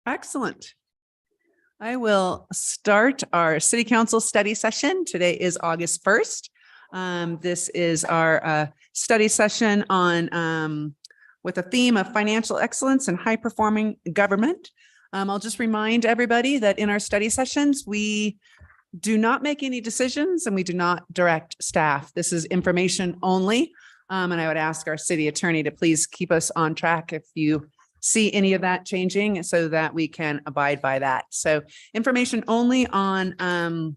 Excellent. I will start our city council study session. Today is August 1st. This is our study session on with a theme of financial excellence and high performing government. I'll just remind everybody that in our study sessions, we do not make any decisions and we do not direct staff. This is information only. And I would ask our city attorney to please keep us on track if you see any of that changing so that we can abide by that. So information only on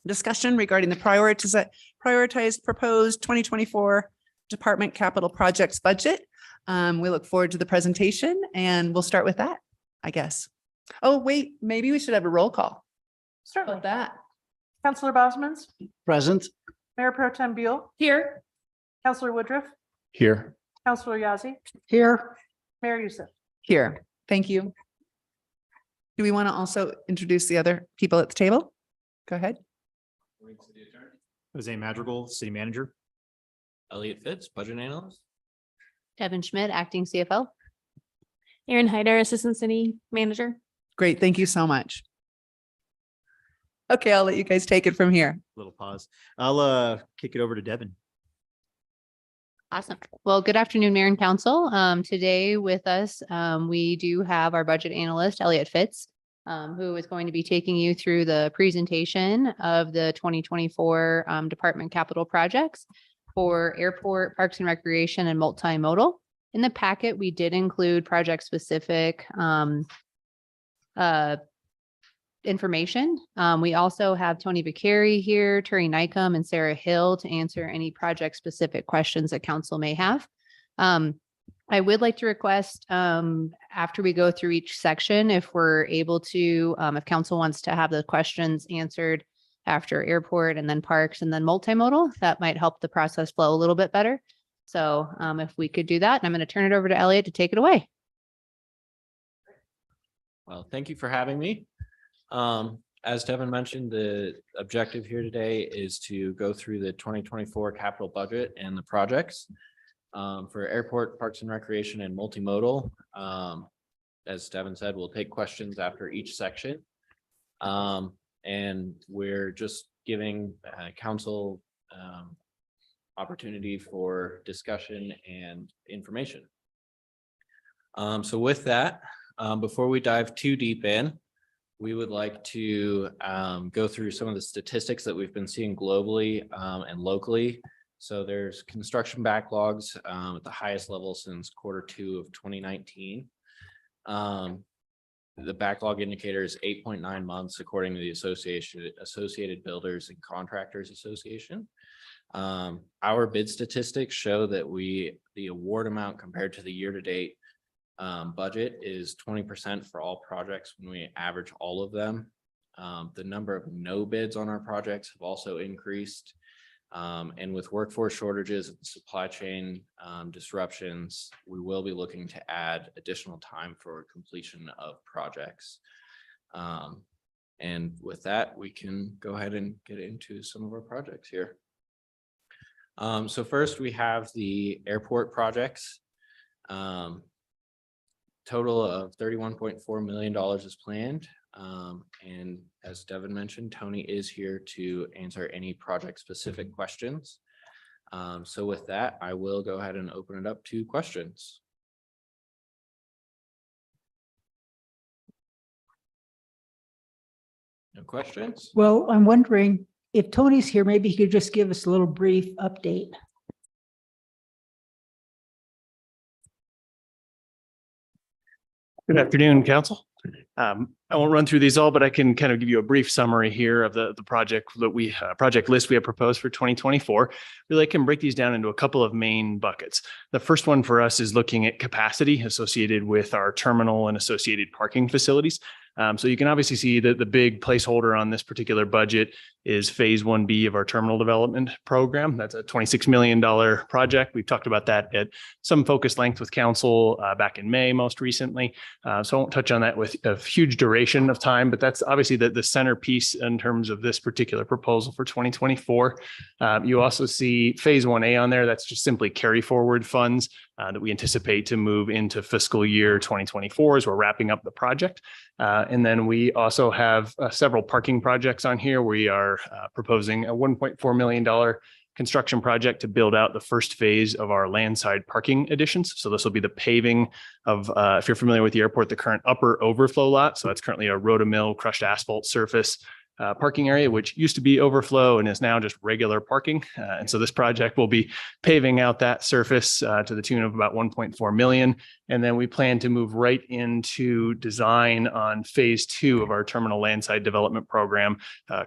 discussion regarding the prioritized proposed 2024 department capital projects budget. We look forward to the presentation and we'll start with that, I guess. Oh, wait, maybe we should have a roll call. Start With that. Councillor Bosmans, Present. Mayor Pro Tem Buell, Here. Councillor Woodruff, Here. Councillor Yazzie, Here. Mayor Youssef. Here. Thank you. Do we want to also introduce the other people at the table? Go ahead. Jose Madrigal, City Manager. Elliot Fitz, Budget Analyst. Devin Schmidt, acting CFO. Erin Hyder, Assistant City Manager. Great. Thank you so much. Okay, I'll let you guys take it from here. Little pause. I'll kick it over to Devin. Awesome. Well, good afternoon, Mayor and Council. Today with us, we do have our budget analyst, Elliot Fitz, who is going to be taking you through the presentation of the 2024 department capital projects for airport, parks and recreation, and multimodal. In the packet, we did include project-specific information. We also have Tony Vicari here, Terry Nycom, and Sarah Hill to answer any project-specific questions that council may have. I would like to request after we go through each section, if we're able to, if council wants to have the questions answered after airport and then parks and then multimodal, that might help the process flow a little bit better. So if we could do that, I'm going to turn it over to Elliot to take it away. Well, thank you for having me. As Devin mentioned, the objective here today is to go through the 2024 capital budget and the projects for airport, parks and recreation, and multimodal. As Devin said, we'll take questions after each section. And we're just giving council opportunity for discussion and information. So with that, before we dive too deep in, we would like to go through some of the statistics that we've been seeing globally and locally. So there's construction backlogs at the highest level since Q2 of 2019. The backlog indicator is 8.9 months, according to the Associated Builders and Contractors Association. Our bid statistics show that the award amount compared to the year-to-date budget is 20% for all projects when we average all of them. The number of no bids on our projects have also increased. And with workforce shortages and supply chain disruptions, we will be looking to add additional time for completion of projects. And with that, we can go ahead and get into some of our projects here. So first we have the airport projects. Total of $31.4 million is planned. And as Devin mentioned, Tony is here to answer any project specific questions. So with that, I will go ahead and open it up to questions. No questions? Well, I'm wondering if Tony's here, maybe he could just give us a little brief update. Good afternoon, Council. I won't run through these all, but I can kind of give you a brief summary here of the project that project list we have proposed for 2024. Really, I can break these down into a couple of main buckets. The first one for us is looking at capacity associated with our terminal and associated parking facilities. So you can obviously see that the big placeholder on this particular budget is phase 1B of our terminal development program. That's a $26 million project. We've talked about that at some focused length with council back in May most recently. So I won't touch on that with a huge duration of time, but that's obviously the centerpiece in terms of this particular proposal for 2024. You also see phase 1A on there. That's just simply carry forward funds that we anticipate to move into fiscal year 2024 as we're wrapping up the project. And then we also have several parking projects on here. We are proposing a $1.4 million construction project to build out the first phase of our landside parking additions. So this will be the paving of, if you're familiar with the airport, the current upper overflow lot. So that's currently a roto-mill crushed asphalt surface parking area, which used to be overflow and is now just regular parking. And so this project will be paving out that surface to the tune of about 1.4 million. And then we plan to move right into design on phase 2 of our terminal landside development program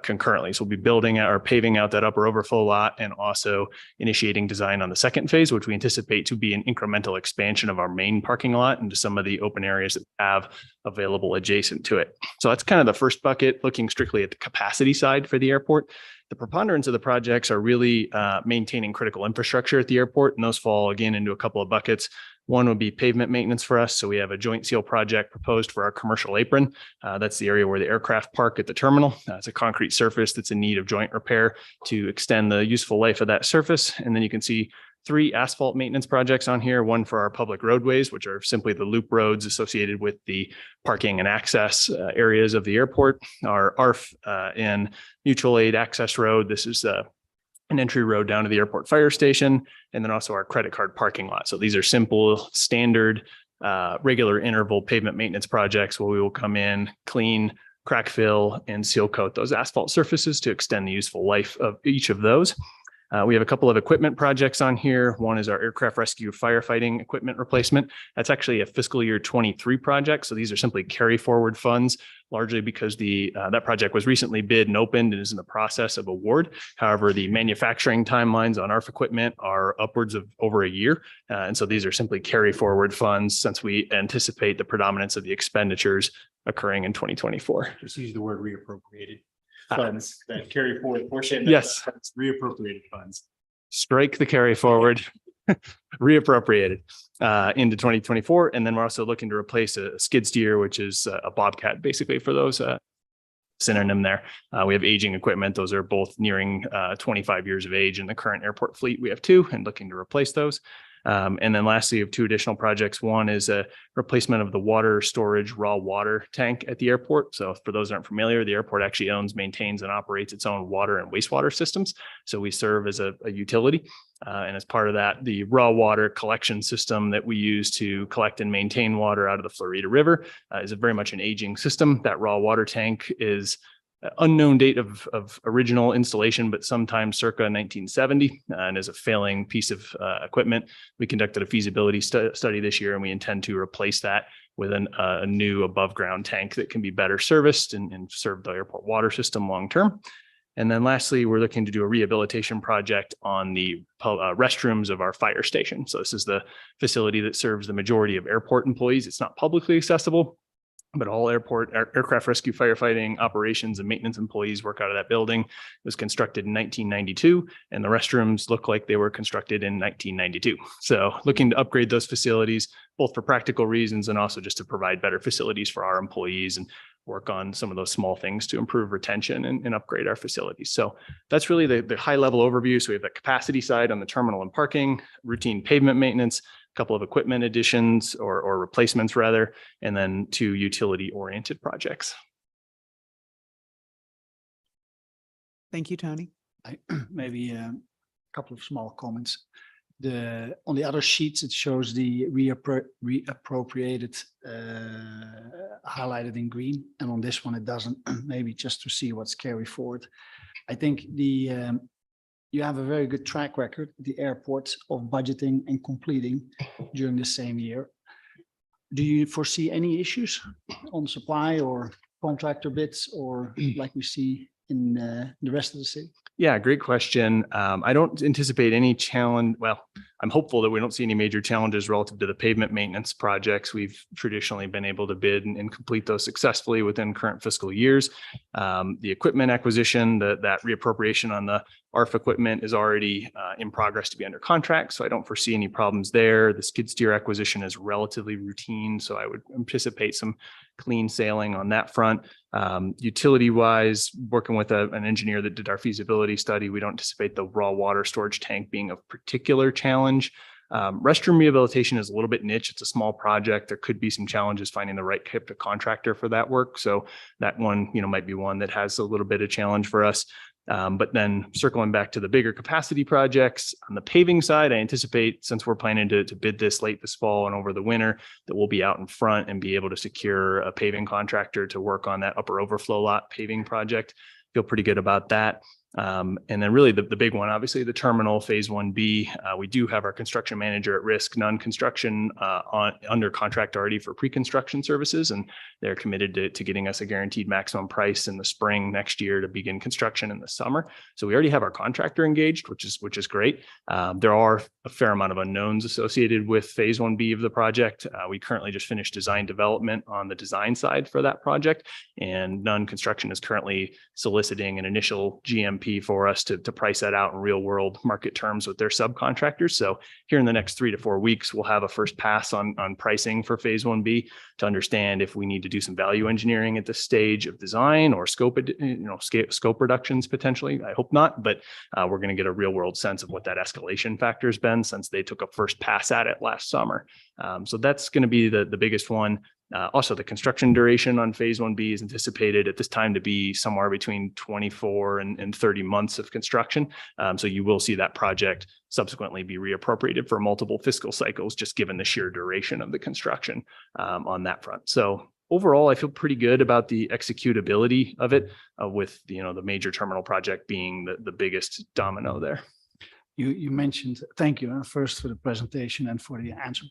concurrently. So we'll be building out or paving out that upper overflow lot and also initiating design on the second phase, which we anticipate to be an incremental expansion of our main parking lot into some of the open areas that we have available adjacent to it. So that's kind of the first bucket, looking strictly at the capacity side for the airport. The preponderance of the projects are really maintaining critical infrastructure at the airport, and those fall again into a couple of buckets. One would be pavement maintenance for us. So we have a joint seal project proposed for our commercial apron. That's the area where the aircraft park at the terminal. It's a concrete surface that's in need of joint repair to extend the useful life of that surface. And then you can see 3 asphalt maintenance projects on here, one for our public roadways, which are simply the loop roads associated with the parking and access areas of the airport. Our ARF in mutual aid access road. This is an entry road down to the airport fire station, and then also our credit card parking lot. So these are simple, standard, regular interval pavement maintenance projects where we will come in, clean, crack fill, and seal coat those asphalt surfaces to extend the useful life of each of those. We have a couple of equipment projects on here. One is our aircraft rescue firefighting equipment replacement. That's actually a fiscal year 23 project. So these are simply carry forward funds, largely because that project was recently bid and opened and is in the process of award. However, the manufacturing timelines on ARF equipment are upwards of over a year. And so these are simply carry forward funds since we anticipate the predominance of the expenditures occurring in 2024. Just use the word reappropriated funds that carry forward portion. Yes. Reappropriated funds. Strike the carry forward, reappropriated into 2024. And then we're also looking to replace a skid steer, which is a Bobcat, basically, for those synonym there. We have aging equipment. Those are both nearing 25 years of age in the current airport fleet. We have 2 and looking to replace those. And then lastly, we have 2 additional projects. One is a replacement of the water storage raw water tank at the airport. So for those that aren't familiar, the airport actually owns, maintains, and operates its own water and wastewater systems. So we serve as a utility. And as part of that, the raw water collection system that we use to collect and maintain water out of the Florida River is very much an aging system. That raw water tank is unknown date of original installation, but sometime circa 1970, and is a failing piece of equipment. We conducted a feasibility study this year, and we intend to replace that with a new above ground tank that can be better serviced and serve the airport water system long term. And then lastly, we're looking to do a rehabilitation project on the restrooms of our fire station. So this is the facility that serves the majority of airport employees. It's not publicly accessible, but all aircraft rescue firefighting operations and maintenance employees work out of that building. It was constructed in 1992, and the restrooms look like they were constructed in 1992. So looking to upgrade those facilities, both for practical reasons and also just to provide better facilities for our employees and work on some of those small things to improve retention and upgrade our facilities. So that's really the high level overview. So we have the capacity side on the terminal and parking, routine pavement maintenance, a couple of equipment additions or replacements rather, and then 2 utility oriented projects. Thank you, Tony. Maybe a couple of small comments. On the other sheets, it shows the reappropriated highlighted in green, and on this one it doesn't. Maybe just to see what's carry forward. I think you have a very good track record at the airport of budgeting and completing during the same year. Do you foresee any issues on supply or contractor bids, or like we see in the rest of the city? Yeah, great question. I don't anticipate any challenge. Well, I'm hopeful that we don't see any major challenges relative to the pavement maintenance projects. We've traditionally been able to bid and complete those successfully within current fiscal years. The equipment acquisition, that reappropriation on the ARF equipment is already in progress to be under contract, so I don't foresee any problems there. The skid steer acquisition is relatively routine, so I would anticipate some clean sailing on that front. Utility wise, working with an engineer that did our feasibility study, we don't anticipate the raw water storage tank being a particular challenge. Restroom rehabilitation is a little bit niche. It's a small project. There could be some challenges finding the right type of contractor for that work. So that one, might be one that has a little bit of challenge for us. But then circling back to the bigger capacity projects on the paving side, I anticipate, since we're planning to bid this late this fall and over the winter, that we'll be out in front and be able to secure a paving contractor to work on that upper overflow lot paving project. Feel pretty good about that. And then really the big one, obviously the terminal phase 1B, we do have our construction manager at risk, non-construction under contract already for pre-construction services. And they're committed to getting us a guaranteed maximum price in the spring next year to begin construction in the summer. So we already have our contractor engaged, which is great. There are a fair amount of unknowns associated with phase 1B of the project. We currently just finished design development on the design side for that project, and non-construction is currently soliciting an initial GMP for us to price that out in real world market terms with their subcontractors. So here in the next 3 to 4 weeks, we'll have a first pass on pricing for phase 1B to understand if we need to do some value engineering at this stage of design or scope reductions potentially. I hope not, but we're going to get a real world sense of what that escalation factor has been since they took a first pass at it last summer. So that's going to be the biggest one. Also, the construction duration on phase 1B is anticipated at this time to be somewhere between 24 and 30 months of construction. So you will see that project subsequently be reappropriated for multiple fiscal cycles, just given the sheer duration of the construction on that front. So overall, I feel pretty good about the executability of it, with the major terminal project being the biggest domino there. You mentioned, thank you first for the presentation and for the answer.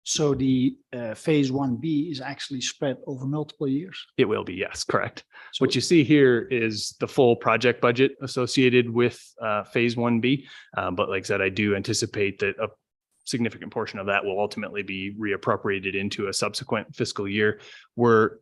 So the phase 1B is actually spread over multiple years. It will be, yes, correct. So What you see here is the full project budget associated with phase 1B. But like I said, I do anticipate that a significant portion of that will ultimately be reappropriated into a subsequent fiscal year.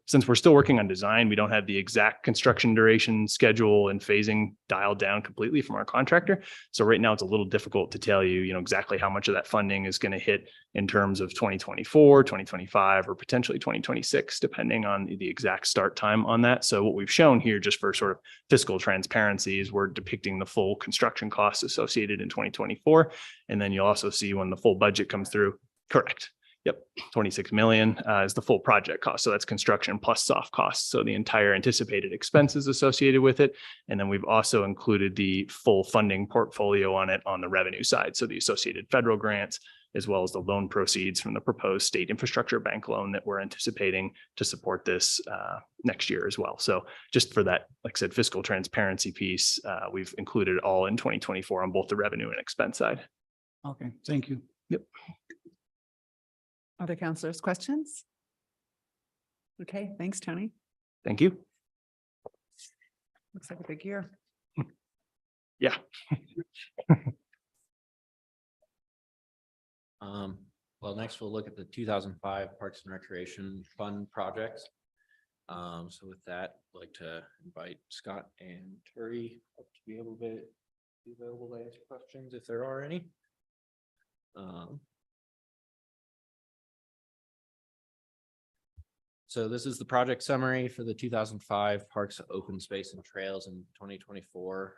Since we're still working on design, we don't have the exact construction duration, schedule, and phasing dialed down completely from our contractor. So right now it's a little difficult to tell you, exactly how much of that funding is going to hit in terms of 2024, 2025, or potentially 2026, depending on the exact start time on that. So what we've shown here, just for sort of fiscal transparency, is we're depicting the full construction costs associated in 2024. And then you'll also see when the full budget comes through. Correct. Yep. 26 million is the full project cost. So that's construction plus soft costs. So the entire anticipated expenses associated with it. And then we've also included the full funding portfolio on it on the revenue side. So the associated federal grants, as well as the loan proceeds from the proposed state infrastructure bank loan that we're anticipating to support this next year as well. So just for that, like I said, fiscal transparency piece, we've included it all in 2024 on both the revenue and expense side. Okay, thank you. Yep. Other counselors, questions? Okay, thanks, Tony. Thank you. Looks like a big year. Yeah. Well, next we'll look at the 2005 Parks and Recreation Fund projects. So with that, I'd like to invite Scott and Terry up to be able to be available to answer questions if there are any. So this is the project summary for the 2005 Parks, Open Space and Trails in 2024.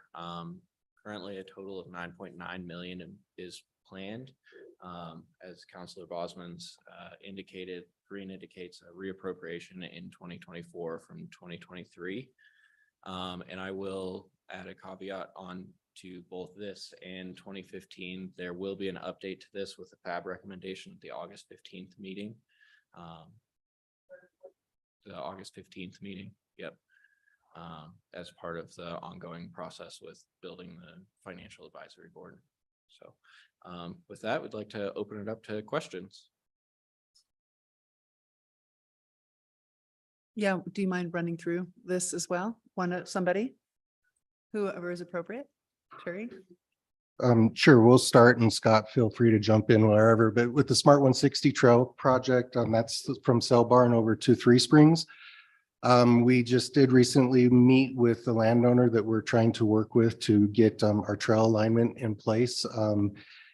Currently a total of 9.9 million is planned. As Councilor Bosman's indicated, green indicates a reappropriation in 2024 from 2023. And I will add a caveat on to both this and 2015. There will be an update to this with the FAB recommendation at the August 15th meeting. The August 15th meeting. Yep. As part of the ongoing process with building the financial advisory board. So with that, we'd like to open it up to questions. Yeah, do you mind running through this as well? Somebody? Whoever is appropriate. Terry? Sure, we'll start and Scott, feel free to jump in wherever, but with the Smart 160 Trail project, that's from Cell Barn over to Three Springs. We just did recently meet with the landowner that we're trying to work with to get our trail alignment in place.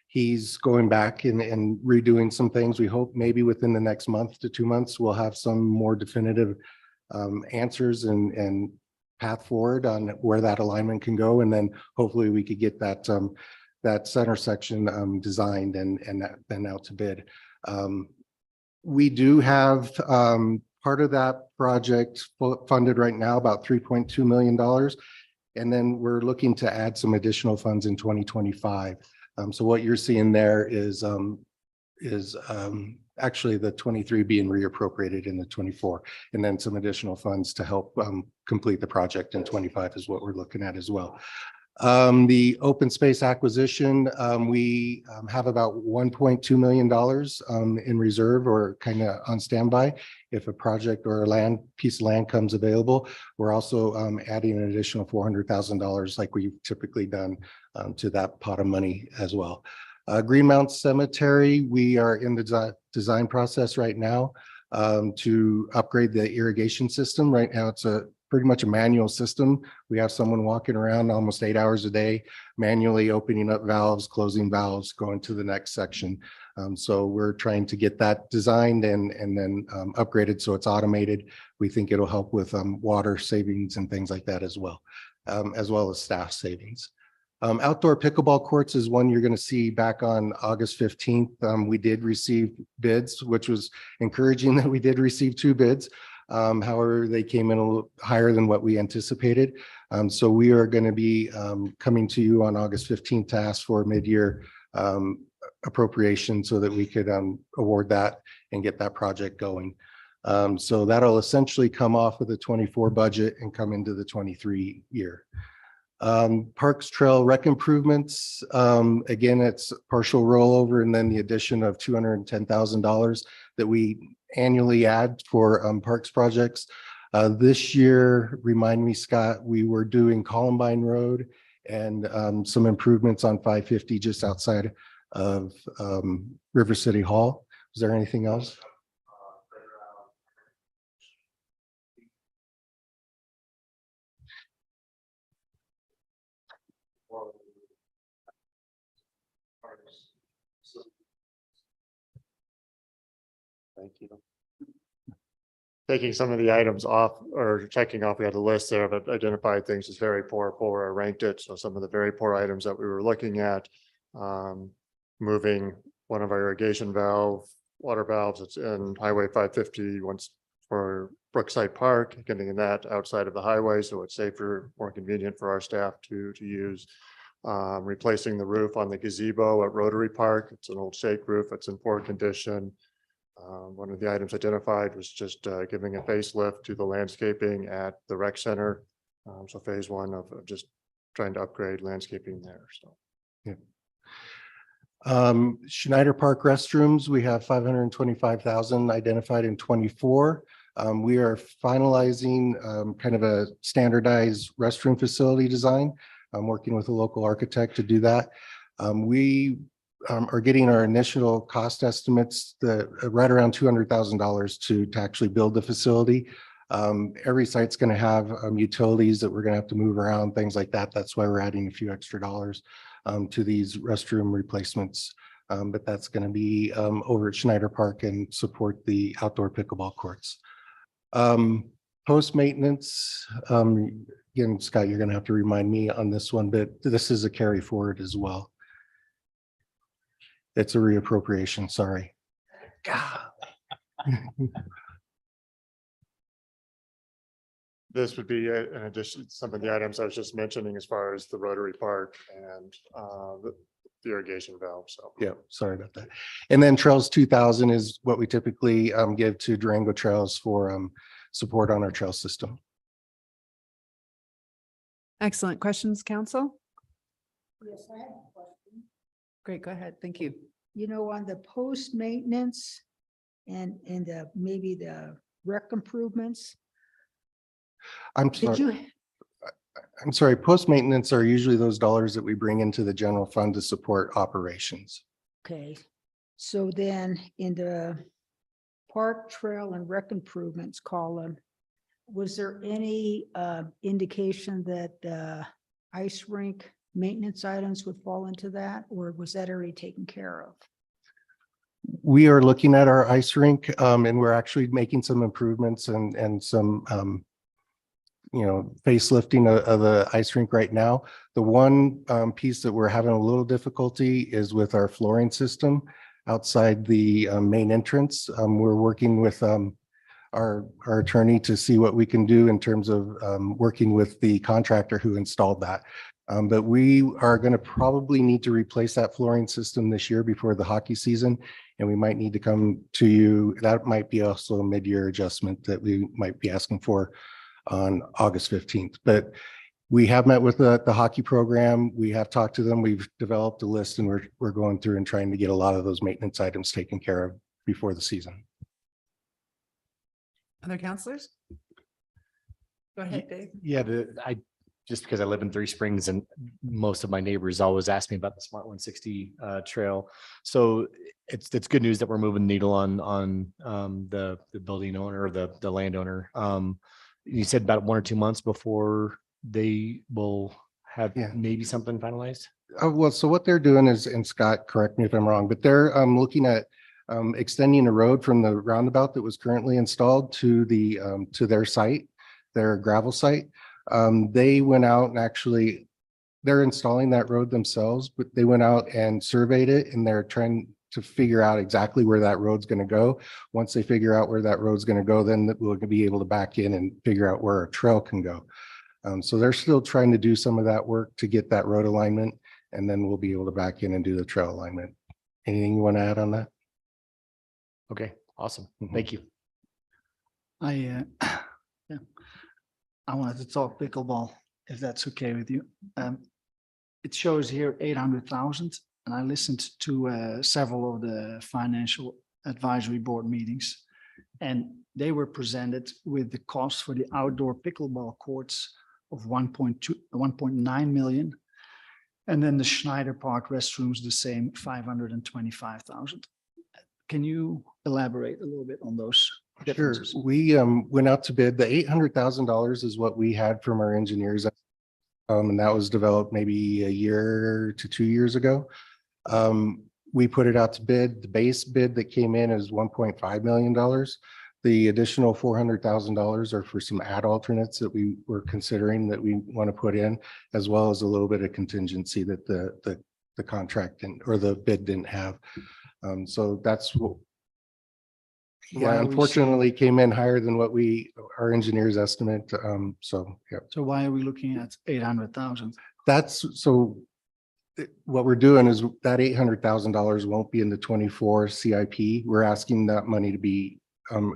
He's going back and redoing some things. We hope maybe within the next month to 2 months, we'll have some more definitive answers and path forward on where that alignment can go. And then hopefully we could get that that center section designed and then out to bid. We do have part of that project funded right now, about $3.2 million. And then we're looking to add some additional funds in 2025. So what you're seeing there is actually the 23 being reappropriated in the 24, and then some additional funds to help complete the project in 25 is what we're looking at as well. The open space acquisition, we have about $1.2 million in reserve or kind of on standby. If a project or a piece of land comes available, we're also adding an additional $400,000 like we've typically done to that pot of money as well. Greenmount Cemetery, we are in the design process right now to upgrade the irrigation system. Right now, it's pretty much a manual system. We have someone walking around almost 8 hours a day, manually opening up valves, closing valves, going to the next section. So we're trying to get that designed and then upgraded so it's automated. We think it'll help with water savings and things like that as well as staff savings. Outdoor pickleball courts is one you're going to see back on August 15th. We did receive bids, which was encouraging that we did receive 2 bids. However, they came in a little higher than what we anticipated. So we are going to be coming to you on August 15th to ask for mid-year appropriation so that we could award that and get that project going. So that'll essentially come off of the 24 budget and come into the 23 year. Parks Trail Rec improvements, again, it's partial rollover and then the addition of $210,000 that we annually add for parks projects. This year, remind me, Scott, we were doing Columbine Road and some improvements on 550 just outside of River City Hall. Was there anything else? Thank you. Taking some of the items off or checking off, we had a list there of identified things as very poor, I ranked it. So some of the very poor items that we were looking at, moving one of our irrigation water valves, it's in Highway 550 once for Brookside Park, getting that outside of the highway so it's safer, more convenient for our staff to use. Replacing the roof on the gazebo at Rotary Park. It's an old shake roof. It's in poor condition. One of the items identified was just giving a facelift to the landscaping at the rec center. So phase 1 of just trying to upgrade landscaping there. So, yeah. Schneider Park restrooms, we have 525,000 identified in 24. We are finalizing kind of a standardized restroom facility design. I'm working with a local architect to do that. We are getting our initial cost estimates that right around $200,000 to actually build the facility. Every site's going to have utilities that we're going to have to move around, things like that. That's why we're adding a few extra dollars to these restroom replacements. But that's going to be over at Schneider Park and support the outdoor pickleball courts. Post maintenance, again, Scott, you're going to have to remind me on this one, but this is a carry forward as well. It's a reappropriation, sorry. this would be in addition to some of the items I was just mentioning as far as the Rotary Park and the irrigation valve. So yeah, sorry about that. And then Trails 2000 is what we typically give to Durango Trails for support on our trail system. Excellent. Questions, council? Yes, I have a question. Great, go ahead. Thank you. You know, on the post maintenance and maybe the rec improvements, I'm did sorry. you, I'm sorry, post-maintenance are usually those dollars that we bring into the general fund to support operations. Okay, so then in the park, trail and rec improvements column, was there any indication that ice rink maintenance items would fall into that, or was that already taken care of? We are looking at our ice rink, and we're actually making some improvements and some, facelifting of the ice rink right now. The one piece that we're having a little difficulty is with our flooring system outside the main entrance. We're working with our attorney to see what we can do in terms of working with the contractor who installed that. But we are going to probably need to replace that flooring system this year before the hockey season. And we might need to come to you. That might be also a mid-year adjustment that we might be asking for on August 15th. But we have met with the hockey program. We have talked to them. We've developed a list, and we're going through and trying to get a lot of those maintenance items taken care of before the season. Other counselors? Go ahead, Dave. Yeah, just because I live in Three Springs and most of my neighbors always ask me about the Smart 160 trail. So it's good news that we're moving the needle on the building owner or the landowner. You said about 1 or 2 months before they will have maybe something finalized. Well, so what they're doing is, and Scott, correct me if I'm wrong, but they're looking at extending a road from the roundabout that was currently installed to to their site, their gravel site. They went out and actually, they're installing that road themselves, but they went out and surveyed it, and they're trying to figure out exactly where that road's going to go. Once they figure out where that road's going to go, then we'll be able to back in and figure out where a trail can go. So they're still trying to do some of that work to get that road alignment, and then we'll be able to back in and do the trail alignment. Anything you want to add on that? Okay, awesome. Thank you. I wanted to talk pickleball, if that's okay with you. It shows here 800,000, and I listened to several of the financial advisory board meetings, and they were presented with the cost for the outdoor pickleball courts of 1.9 million. And then the Schneider Park restrooms, the same, 525,000. Can you elaborate a little bit on those Sure. differences? We went out to bid. The $800,000 is what we had from our engineers. And that was developed maybe a year to 2 years ago. We put it out to bid. The base bid that came in is $1.5 million. The additional $400,000 are for some ad alternates that we were considering that we want to put in, as well as a little bit of contingency that the contract or the bid didn't have. So that's what, unfortunately came in higher than what our engineers estimate. So, yeah. So why are we looking at 800,000? What we're doing is that $800,000 won't be in the 24 CIP. We're asking that money to be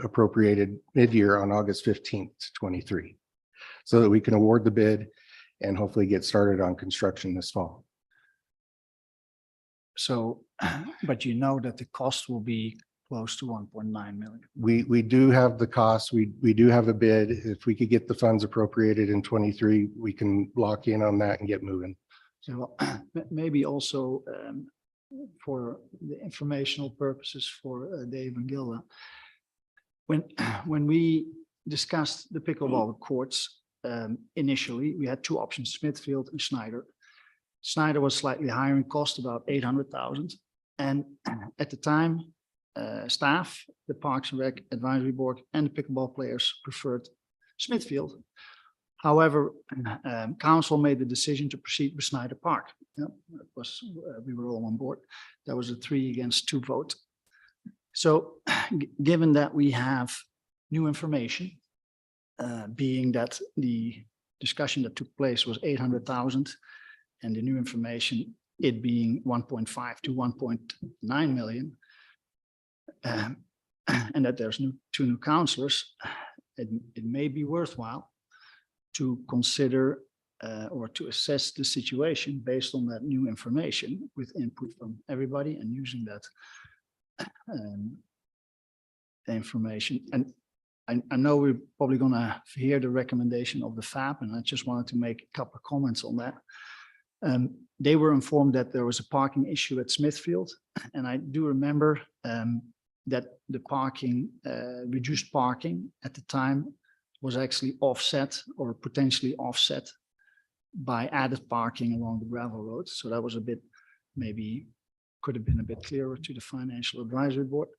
appropriated mid-year on August 15th to 23, so that we can award the bid and hopefully get started on construction this fall. So, but you know that the cost will be close to 1.9 million. We do have the cost. We do have a bid. If we could get the funds appropriated in 23, we can lock in on that and get moving. So maybe also for the informational purposes for Dave and Gilda, when we discussed the pickleball courts initially, we had two options: Smithfield and Schneider. Schneider was slightly higher in cost, about 800,000, and at the time, staff, the Parks and Rec Advisory Board, and the pickleball players preferred Smithfield. However, council made the decision to proceed with Schneider Park. Yeah, that was, we were all on board. That was a 3-2 vote. So given that we have new information, being that the discussion that took place was 800,000, and the new information, it being 1.5 to 1.9 million, and that there's two new councillors, it may be worthwhile to consider or to assess the situation based on that new information with input from everybody and using that information. And I know we're probably gonna hear the recommendation of the FAB, and I just wanted to make a couple of comments on that. They were informed that there was a parking issue at Smithfield, and I do remember that the parking, reduced parking at the time was actually offset or potentially offset by added parking along the gravel roads. So that was a bit, maybe could have been a bit clearer to the Financial Advisory Board.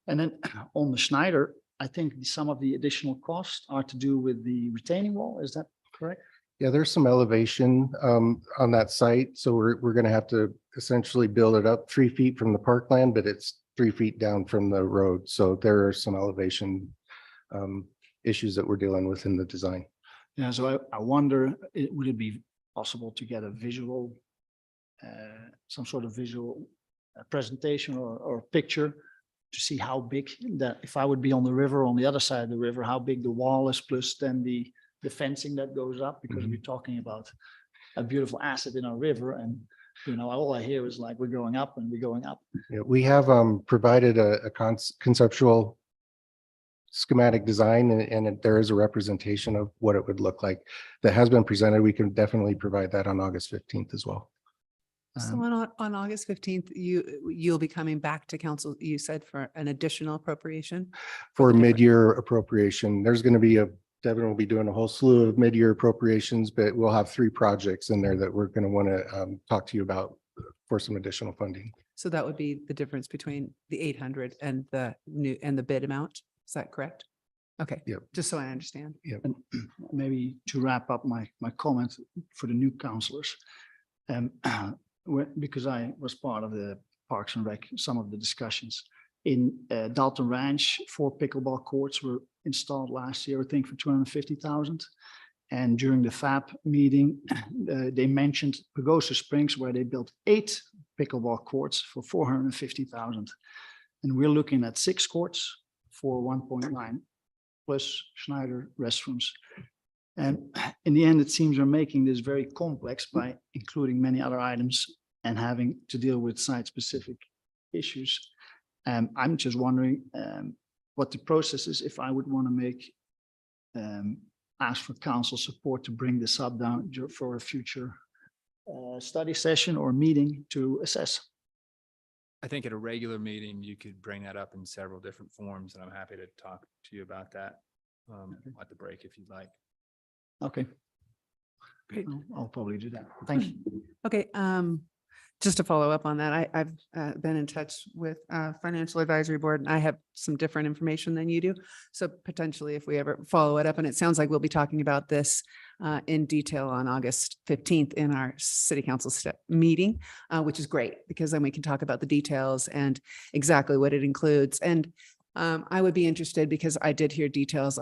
And then on the Schneider, I think some of the additional costs are to do with the retaining wall. Is that correct? Yeah, there's some elevation on that site. So we're going to have to essentially build it up 3 feet from the parkland, but it's 3 feet down from the road. So there are some elevation issues that we're dealing with in the design. Yeah, so I wonder, would it be possible to get a visual, some sort of visual presentation or picture to see how big that, if I would be on the river, on the other side of the river, how big the wall is, plus then the fencing that goes up, because we're talking about a beautiful asset in our river, and all I hear is like, we're going up and we're going up. Yeah, we have provided a conceptual schematic design, and there is a representation of what it would look like that has been presented. We can definitely provide that on August 15th as well. So on August 15th, you'll be coming back to council, you said, for an additional appropriation? For the different- mid-year appropriation, there's going to be Devin will be doing a whole slew of mid-year appropriations, but we'll have 3 projects in there that we're going to want to talk to you about for some additional funding. So that would be the difference between the 800 and the bid amount. Is that correct? Okay. Yep. Just so I understand. And maybe to wrap up my comment for the new councillors, because I was part of the Parks and Rec, some of the discussions in Dalton Ranch, 4 pickleball courts were installed last year, I think for 250,000. And during the FAB meeting, they mentioned Pagosa Springs, where they built 8 pickleball courts for 450,000. And we're looking at 6 courts for 1.9 plus Schneider restrooms. And in the end, it seems we're making this very complex by including many other items and having to deal with site-specific issues. I'm just wondering what the process is if I would want to make, ask for council support to bring this up down for a future study session or meeting to assess. I think at a regular meeting, you could bring that up in several different forms, and I'm happy to talk to you about that at the break if you'd like. Okay. Great. I'll probably do that. Thank you. Okay, just to follow up on that, I've been in touch with Financial Advisory Board, and I have some different information than you do. So potentially if we ever follow it up, and it sounds like we'll be talking about this in detail on August 15th in our city council meeting, which is great, because then we can talk about the details and exactly what it includes. And I would be interested because I did hear details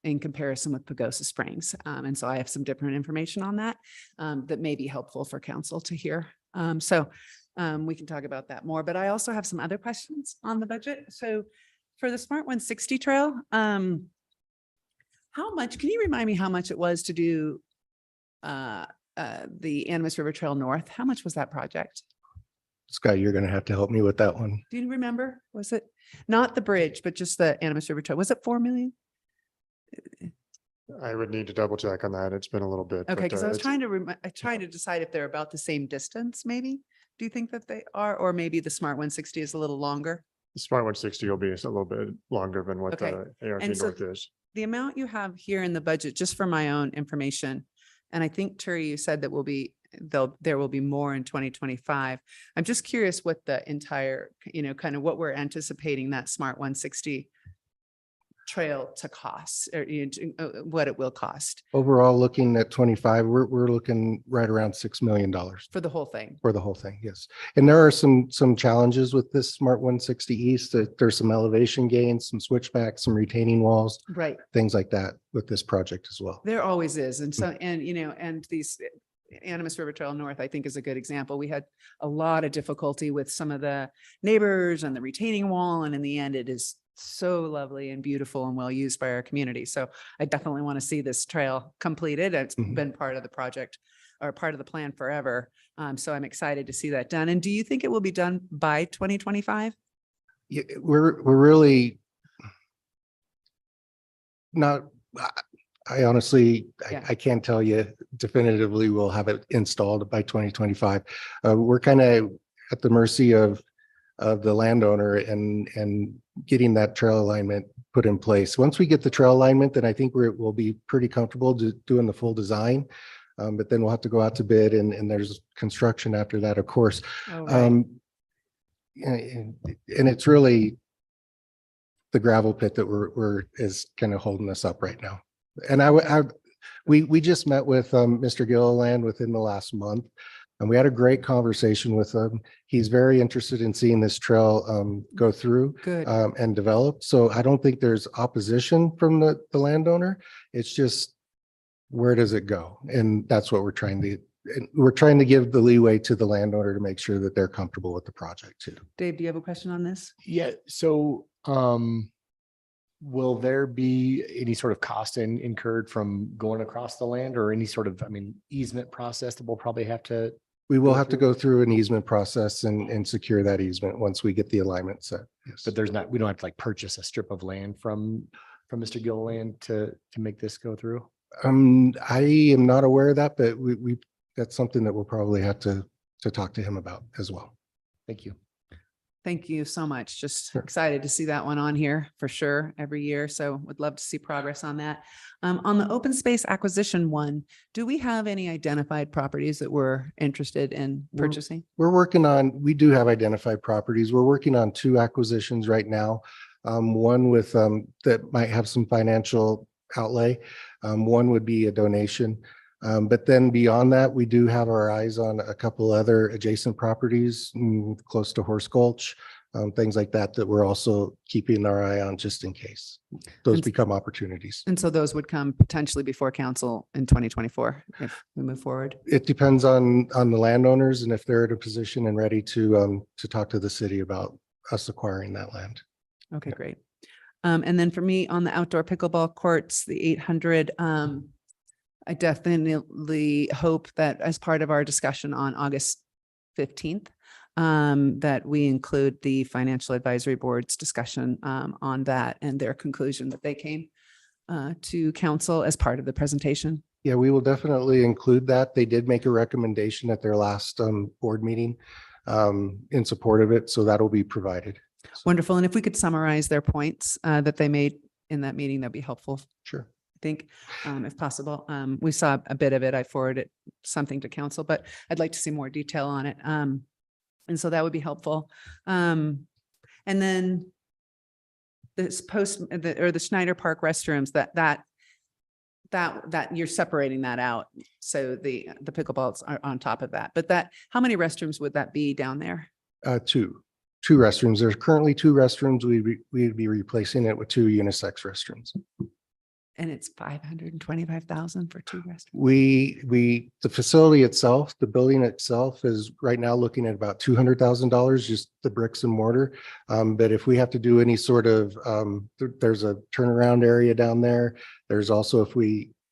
in comparison with Pagosa Springs. And so I have some different information on that that may be helpful for council to hear. So we can talk about that more, but I also have some other questions on the budget. So for the Smart 160 Trail, how much, can you remind me how much it was to do the Animas River Trail North? How much was that project? Scott, you're going to have to help me with that one. Do you remember? Was it not the bridge, but just the Animas River Trail? Was it 4 million? I would need to double check on that. It's been a little bit. Okay, but, because I was it's- trying to decide if they're about the same distance, maybe. Do you think that they are, or maybe the Smart 160 is a little longer? The Smart 160 will be a little bit longer than what Okay. the ARG And so North is. The amount you have here in the budget, just for my own information, and I think Terry, you said that there will be more in 2025. I'm just curious what the entire, kind of what we're anticipating that Smart 160 trail to cost, or what it will cost Overall, looking at 25, we're looking right around $6 million for the whole thing. for the whole thing. Yes. And there are some challenges with this Smart 160 East. There's some elevation gains, some switchbacks, some retaining walls, Right. things like that with this project as well. There always is. And so, and these Animas River Trail North, I think, is a good example. We had a lot of difficulty with some of the neighbors and the retaining wall. And in the end, it is so lovely and beautiful and well used by our community. So I definitely want to see this trail completed. It's Mhm. been part of the project or part of the plan forever. So I'm excited to see that done. And do you think it will be done by 2025? Yeah, we're really Not, I honestly, Yeah. I can't tell you definitively we'll have it installed by 2025. We're kind of at the mercy of the landowner and getting that trail alignment put in place. Once we get the trail alignment, then I think we'll be pretty comfortable doing the full design. But then we'll have to go out to bid and there's construction after that, of course. Oh, right. And it's really the gravel pit that is kind of holding us up right now. And we just met with Mr. Gilliland within the last month, and we had a great conversation with him. He's very interested in seeing this trail go through Good. and develop. So I don't think there's opposition from the landowner. It's just, where does it go? And that's what we're trying to give the leeway to the landowner to make sure that they're comfortable with the project too. Dave, do you have a question on this? Yeah, so will there be any sort of cost incurred from going across the land or any sort of, I mean, easement process that we'll probably have to? We will Go have to through? go through an easement process and secure that easement once we get the alignment set. Yes. But we don't have to like purchase a strip of land from Mr. Gilliland to make this go through? I am not aware of that, but that's something that we'll probably have to talk to him about as well. Thank you. Thank you so much. Just Sure. excited to see that one on here for sure every year. So would love to see progress on that. On the open space acquisition one, do we have any identified properties that we're interested in We're- purchasing? We do have identified properties. We're working on 2 acquisitions right now. One with, that might have some financial outlay. One would be a donation. But then beyond that, we do have our eyes on a couple other adjacent properties close to Horse Gulch, things like that, that we're also keeping our eye on just in case those And- become opportunities. And so those would come potentially before council in 2024 if we move forward. It depends on the landowners and if they're in a position and ready to talk to the city about us acquiring that land. Okay, great. And then for me on the outdoor pickleball courts, the 800, I definitely hope that as part of our discussion on August 15th, that we include the financial advisory board's discussion on that and their conclusion that they came to council as part of the presentation. Yeah, we will definitely include that. They did make a recommendation at their last board meeting in support of it, so that'll be provided. Wonderful. And if we could summarize their points that they made in that meeting, that'd be helpful. Sure. I think, if possible. We saw a bit of it. I forwarded something to council, but I'd like to see more detail on it. And so that would be helpful. And then this the Schneider Park restrooms, that you're separating that out. So the pickleballs are on top of that. But how many restrooms would that be down there? 2 restrooms. There's currently 2 restrooms. We'd be replacing it with 2 unisex restrooms. And it's 525,000 for 2 restrooms. The facility itself, the building itself is right now looking at about $200,000, just the bricks and mortar. But if we have to do any sort of, there's a turnaround area down there. There's also,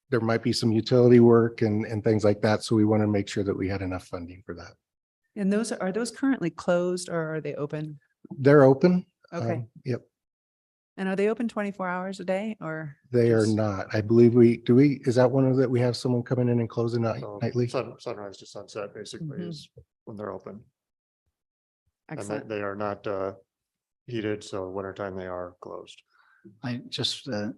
there might be some utility work and things like that. So we want to make sure that we had enough funding for that. And are those currently closed or are they open? They're open. Okay. Yep. And are they open 24 hours a day or? They are just- not. I believe is that one of that we have someone coming in and closing So nightly? Sunrise to sunset basically Mhm. is when they're open. And Excellent. they are not heated, so wintertime they are closed. I just, the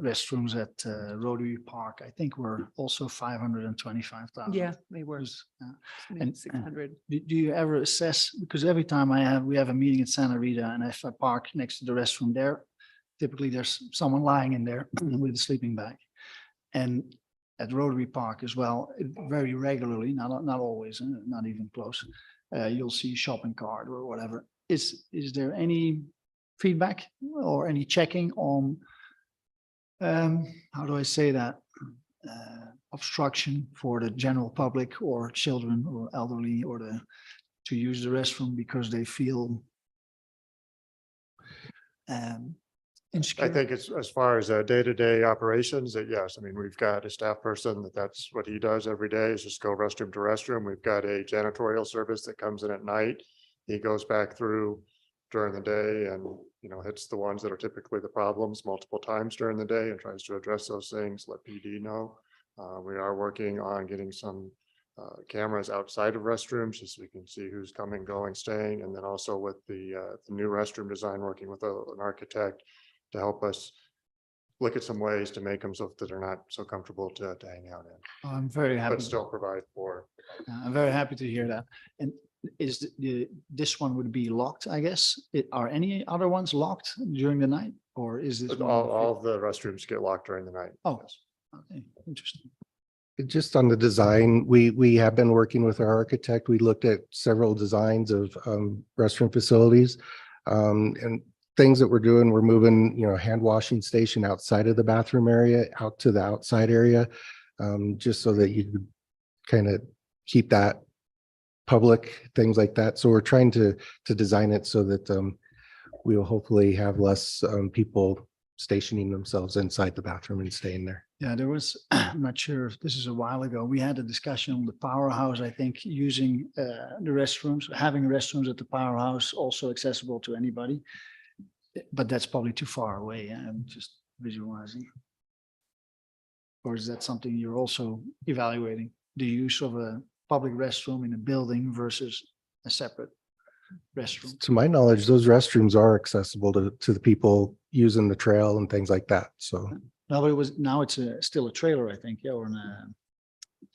restrooms at Rotary Park, I think were also 525,000. Yeah, they were. Yeah. And- 600. Do you ever assess, because every time we have a meeting at Santa Rita and if I park next to the restroom there, typically there's someone lying in there with a sleeping bag. And at Rotary Park as well, very regularly, not always, not even close, you'll see shopping cart or whatever. Is there any feedback or any checking on, how do I say that? Obstruction for the general public or children or elderly or to use the restroom because they feel insecure. I think it's as far as day-to-day operations that yes, I mean, we've got a staff person that's what he does every day is just go restroom to restroom. We've got a janitorial service that comes in at night. He goes back through during the day and hits the ones that are typically the problems multiple times during the day and tries to address those things, let PD know. We are working on getting some cameras outside of restrooms just so we can see who's coming, going, staying, and then also with the new restroom design, working with an architect to help us look at some ways to make them so that they're not so comfortable to hang out in, I'm very happy. but still provide for. I'm very happy to hear that. And is this one would be locked, I guess? Are any other ones locked during the night, or is this? one- All of the restrooms get locked during the night. Oh. Yes. Okay, interesting. Just on the design, we have been working with our architect. We looked at several designs of restroom facilities. And things that we're doing, we're moving, hand washing station outside of the bathroom area, out to the outside area. Just so that you could kind of keep that public, things like that. So we're trying to design it so that we will hopefully have less people stationing themselves inside the bathroom and staying there. Yeah, there was, I'm not sure if this is a while ago, we had a discussion on the powerhouse, I think, using the restrooms, having restrooms at the powerhouse also accessible to anybody. But that's probably too far away. I'm just visualizing. Or is that something you're also evaluating? The use of a public restroom in a building versus a separate restroom? To my knowledge, those restrooms are accessible to the people using the trail and things like that. So No, but now it's still a trailer, I think, yeah, or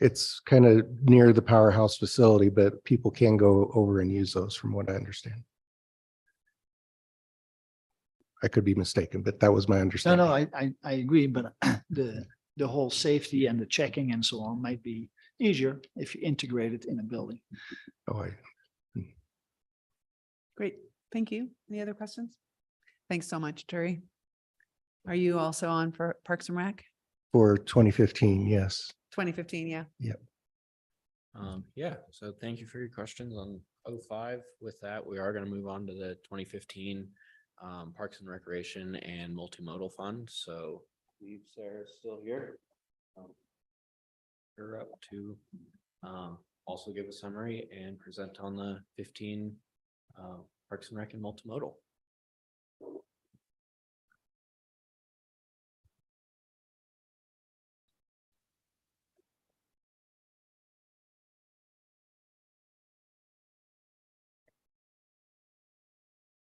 it's kind of near the powerhouse facility, but people can go over and use those from what I understand. I could be mistaken, but that was my no, understanding. I agree, but the whole safety and the checking and so on might be easier if you integrate it in a building. Oh, Great. Thank you. Any other questions? Thanks so much, Terry. Are you also on for Parks and Rec? for 2015, yes. 2015, yeah. Yeah, so thank you for your questions on 05. With that, we are going to move on to the 2015 Parks and Recreation and Multimodal Fund. So leave Sarah still here. Her up to also give a summary and present on the 15 Parks and Rec and Multimodal.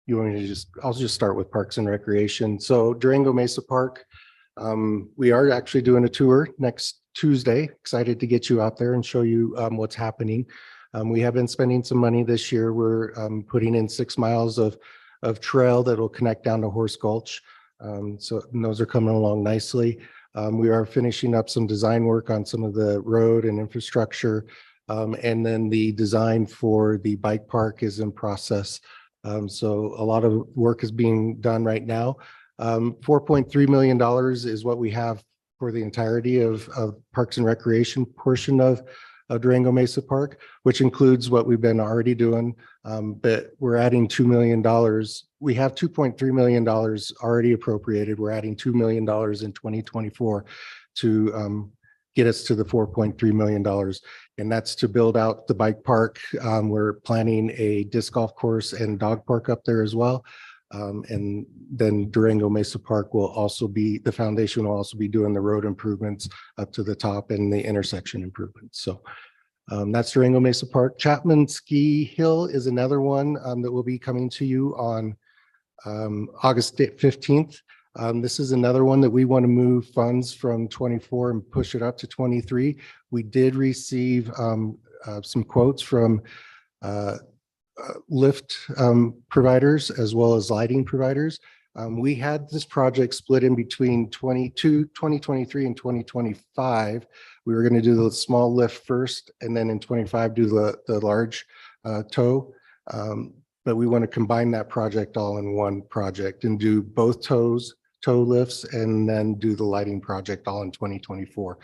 You want me to I'll just start with Parks and Recreation. So Durango Mesa Park, we are actually doing a tour next Tuesday. Excited to get you out there and show you what's happening. We have been spending some money this year. We're putting in 6 miles of trail that will connect down to Horse Gulch. So those are coming along nicely. We are finishing up some design work on some of the road and infrastructure. And then the design for the bike park is in process. So a lot of work is being done right now. $4.3 million is what we have for the entirety of Parks and Recreation portion of Durango Mesa Park, which includes what we've been already doing. But we're adding $2 million. We have $2.3 million already appropriated. We're adding $2 million in 2024 to get us to the $4.3 million. And that's to build out the bike park. We're planning a disc golf course and dog park up there as well. And then Durango Mesa Park will also be, the foundation will also be doing the road improvements up to the top and the intersection improvements. So that's Durango Mesa Park. Chapman Ski Hill is another one that will be coming to you on August 15th. This is another one that we want to move funds from 24 and push it up to 23. We did receive some quotes from lift providers as well as lighting providers. We had this project split in between 2023 and 2025. We were going to do the small lift first and then in 25 do the large tow. But we want to combine that project all in one project and do both tow lifts and then do the lighting project all in 2024.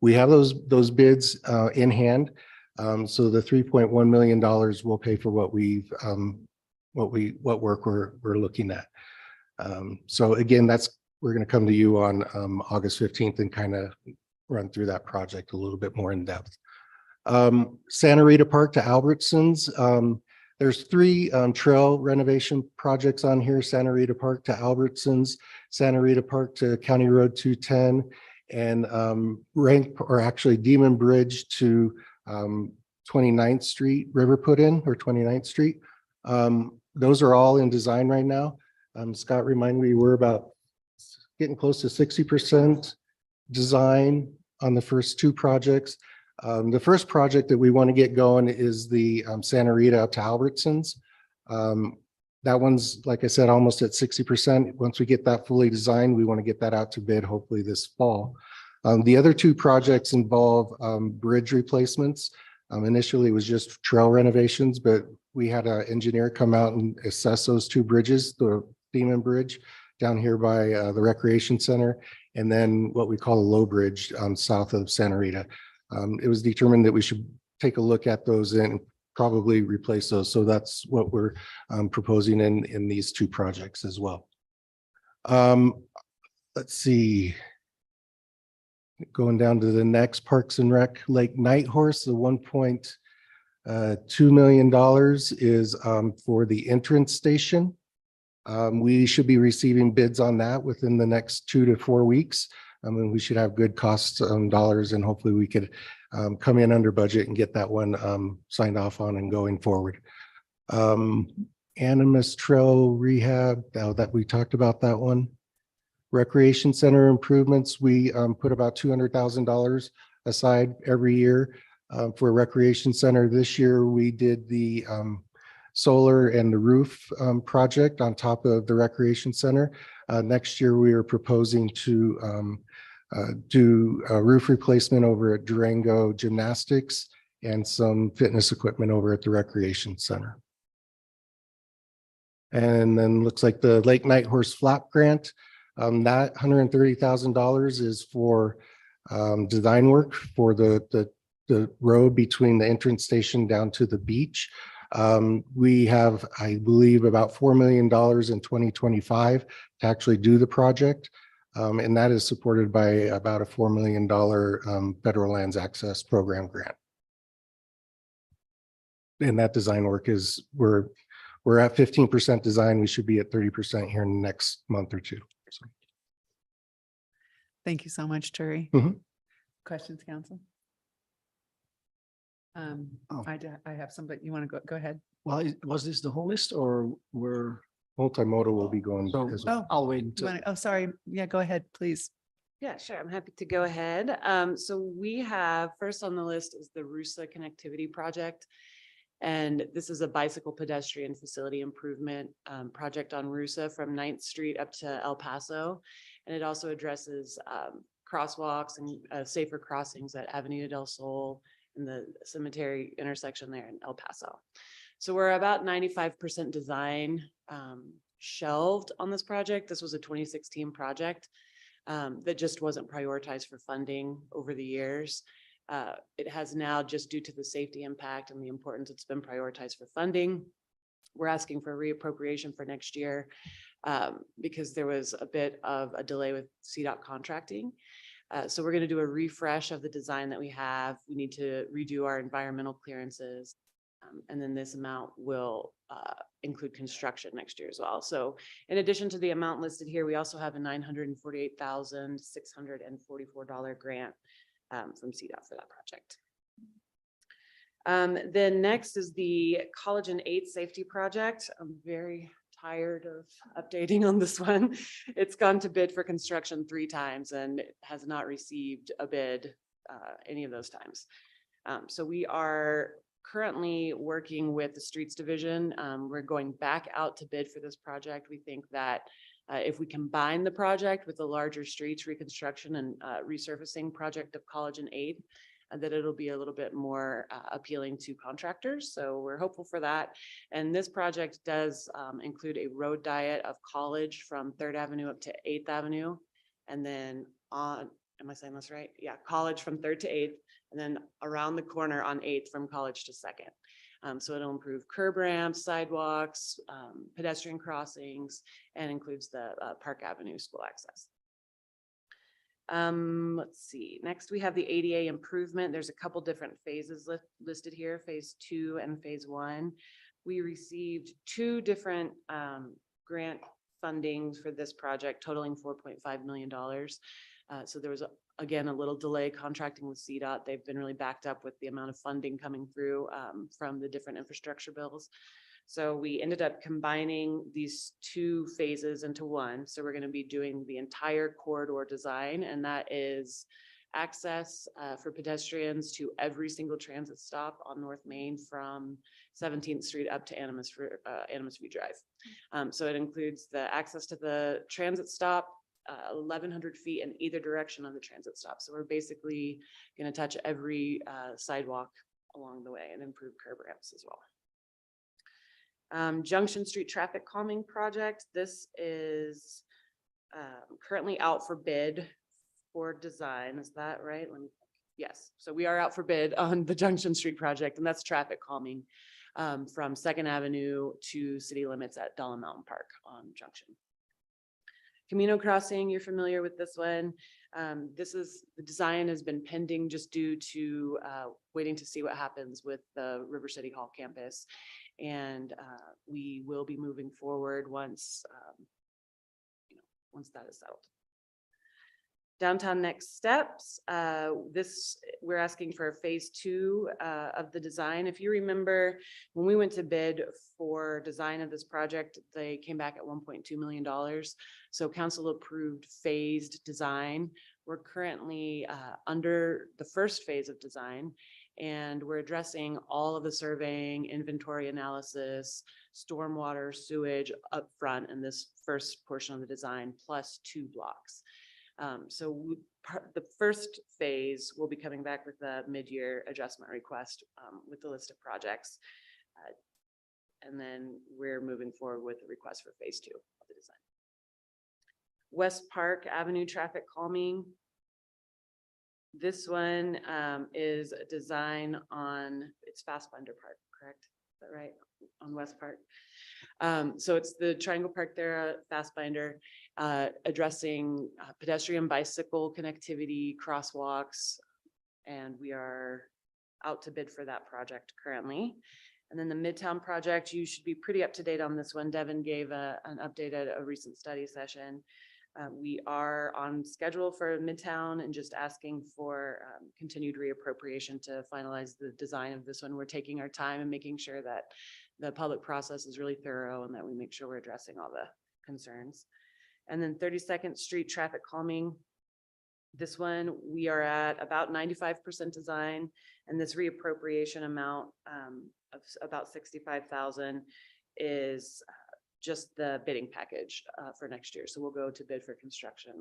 We have those bids in hand. So the $3.1 million will pay for what work we're looking at. So again, we're going to come to you on August 15th and kind of run through that project a little bit more in depth. Santa Rita Park to Albertsons. There's three trail renovation projects on here: Santa Rita Park to Albertsons, Santa Rita Park to County Road 210, and Demon Bridge to 29th Street River put in, or 29th Street. Those are all in design right now. Scott, remind me, we're about getting close to 60% design on the first two projects. The first project that we want to get going is the Santa Rita up to Albertsons. That one's, like I said, almost at 60%. Once we get that fully designed, we want to get that out to bid hopefully this fall. The other two projects involve bridge replacements. Initially, it was just trail renovations, but we had an engineer come out and assess those two bridges, the Demon Bridge down here by the Recreation Center, and then what we call a low bridge south of Santa Rita. It was determined that we should take a look at those and probably replace those. So that's what we're proposing in these two projects as well. Let's see. Going down to the next, Parks and Rec, Lake Nighthorse, the $1.2 million is for the entrance station. We should be receiving bids on that within the next 2 to 4 weeks. And we should have good costs dollars, and hopefully we could come in under budget and get that one signed off on and going forward. Animas Trail Rehab, now that we talked about that one. Recreation Center improvements, we put about $200,000 aside every year for a recreation center. This year we did the solar and the roof project on top of the recreation center. Next year we are proposing to do a roof replacement over at Durango Gymnastics and some fitness equipment over at the recreation center. And then looks like the Lake Nighthorse Flap Grant. That $130,000 is for design work for the road between the entrance station down to the beach. We have, I believe, about $4 million in 2025 to actually do the project. And that is supported by about a $4 million Federal Lands Access Program grant. And that design work is, we're at 15% design. We should be at 30% here in the next month or two. So. Thank you so much, Terry. Mhm. Questions, council? Oh. I have some, but you want to go ahead? Well, was this the whole list or were? Multimodal will be going So as well. I'll wait You until. wanna- Oh, sorry. Yeah, go ahead, please. Yeah, sure. I'm happy to go ahead. So we have, first on the list is the RUSA connectivity project. And this is a bicycle pedestrian facility improvement project on RUSA from 9th Street up to El Paso. And it also addresses crosswalks and safer crossings at Avenida del Sol and the cemetery intersection there in El Paso. So we're about 95% design shelved on this project. This was a 2016 project that just wasn't prioritized for funding over the years. It has now, just due to the safety impact and the importance, it's been prioritized for funding. We're asking for reappropriation for next year because there was a bit of a delay with CDOT contracting. So we're going to do a refresh of the design that we have. We need to redo our environmental clearances. And then this amount will include construction next year as well. So in addition to the amount listed here, we also have a $948,644 grant from CDOT for that project. Then next is the College and 8th Safety Project. I'm very tired of updating on this one. It's gone to bid for construction 3 times and it has not received a bid any of those times. So we are currently working with the Streets Division. We're going back out to bid for this project. We think that if we combine the project with the larger streets reconstruction and resurfacing project of College and 8th, that it'll be a little bit more appealing to contractors. So we're hopeful for that. And this project does include a road diet of College from 3rd Avenue up to 8th Avenue. And then on, am I saying this right? Yeah, College from 3rd to 8th, and then around the corner on 8th from College to 2nd. So it'll improve curb ramps, sidewalks, pedestrian crossings, and includes the Park Avenue school access. Let's see. Next, we have the ADA improvement. There's a couple different phases listed here, phase 2 and phase 1. we received two different grant fundings for this project totaling $4.5 million. So there was, again, a little delay contracting with CDOT. They've been really backed up with the amount of funding coming through from the different infrastructure bills. So we ended up combining these two phases into one. So we're going to be doing the entire corridor design, and that is access for pedestrians to every single transit stop on North Main from 17th Street up to Animas View Drive. So it includes the access to the transit stop, 1,100 feet in either direction of the transit stop. So we're basically going to touch every sidewalk along the way and improve curb ramps as well. Junction Street Traffic Calming Project. This is currently out for bid for design. Is that right? Yes. So we are out for bid on the Junction Street project, and that's traffic calming from 2nd Avenue to city limits at Dulles Mountain Park on Junction. Camino Crossing, you're familiar with this one. The design has been pending just due to waiting to see what happens with the River City Hall campus. And we will be moving forward once, once that is settled. Downtown Next Steps. We're asking for phase 2 of the design. If you remember, when we went to bid for design of this project, they came back at $1.2 million. So council approved phased design. We're currently under the first phase of design, and we're addressing all of the surveying, inventory analysis, stormwater, sewage up front in this first portion of the design, plus 2 blocks. The first phase will be coming back with a mid-year adjustment request with the list of projects. And then we're moving forward with the request for phase 2 of the design. West Park Avenue Traffic Calming. This one is a design on, it's Fassbinder Park, correct? Is that right? On West Park. So it's the Triangle Park there, Fassbinder, addressing pedestrian bicycle connectivity, crosswalks, and we are out to bid for that project currently. And then the Midtown project, you should be pretty up to date on this one. Devin gave an update at a recent study session. We are on schedule for Midtown and just asking for continued reappropriation to finalize the design of this one. We're taking our time and making sure that the public process is really thorough and that we make sure we're addressing all the concerns. And then 32nd Street Traffic Calming. This one, we are at about 95% design, and this reappropriation amount of about $65,000 is just the bidding package for next year. So we'll go to bid for construction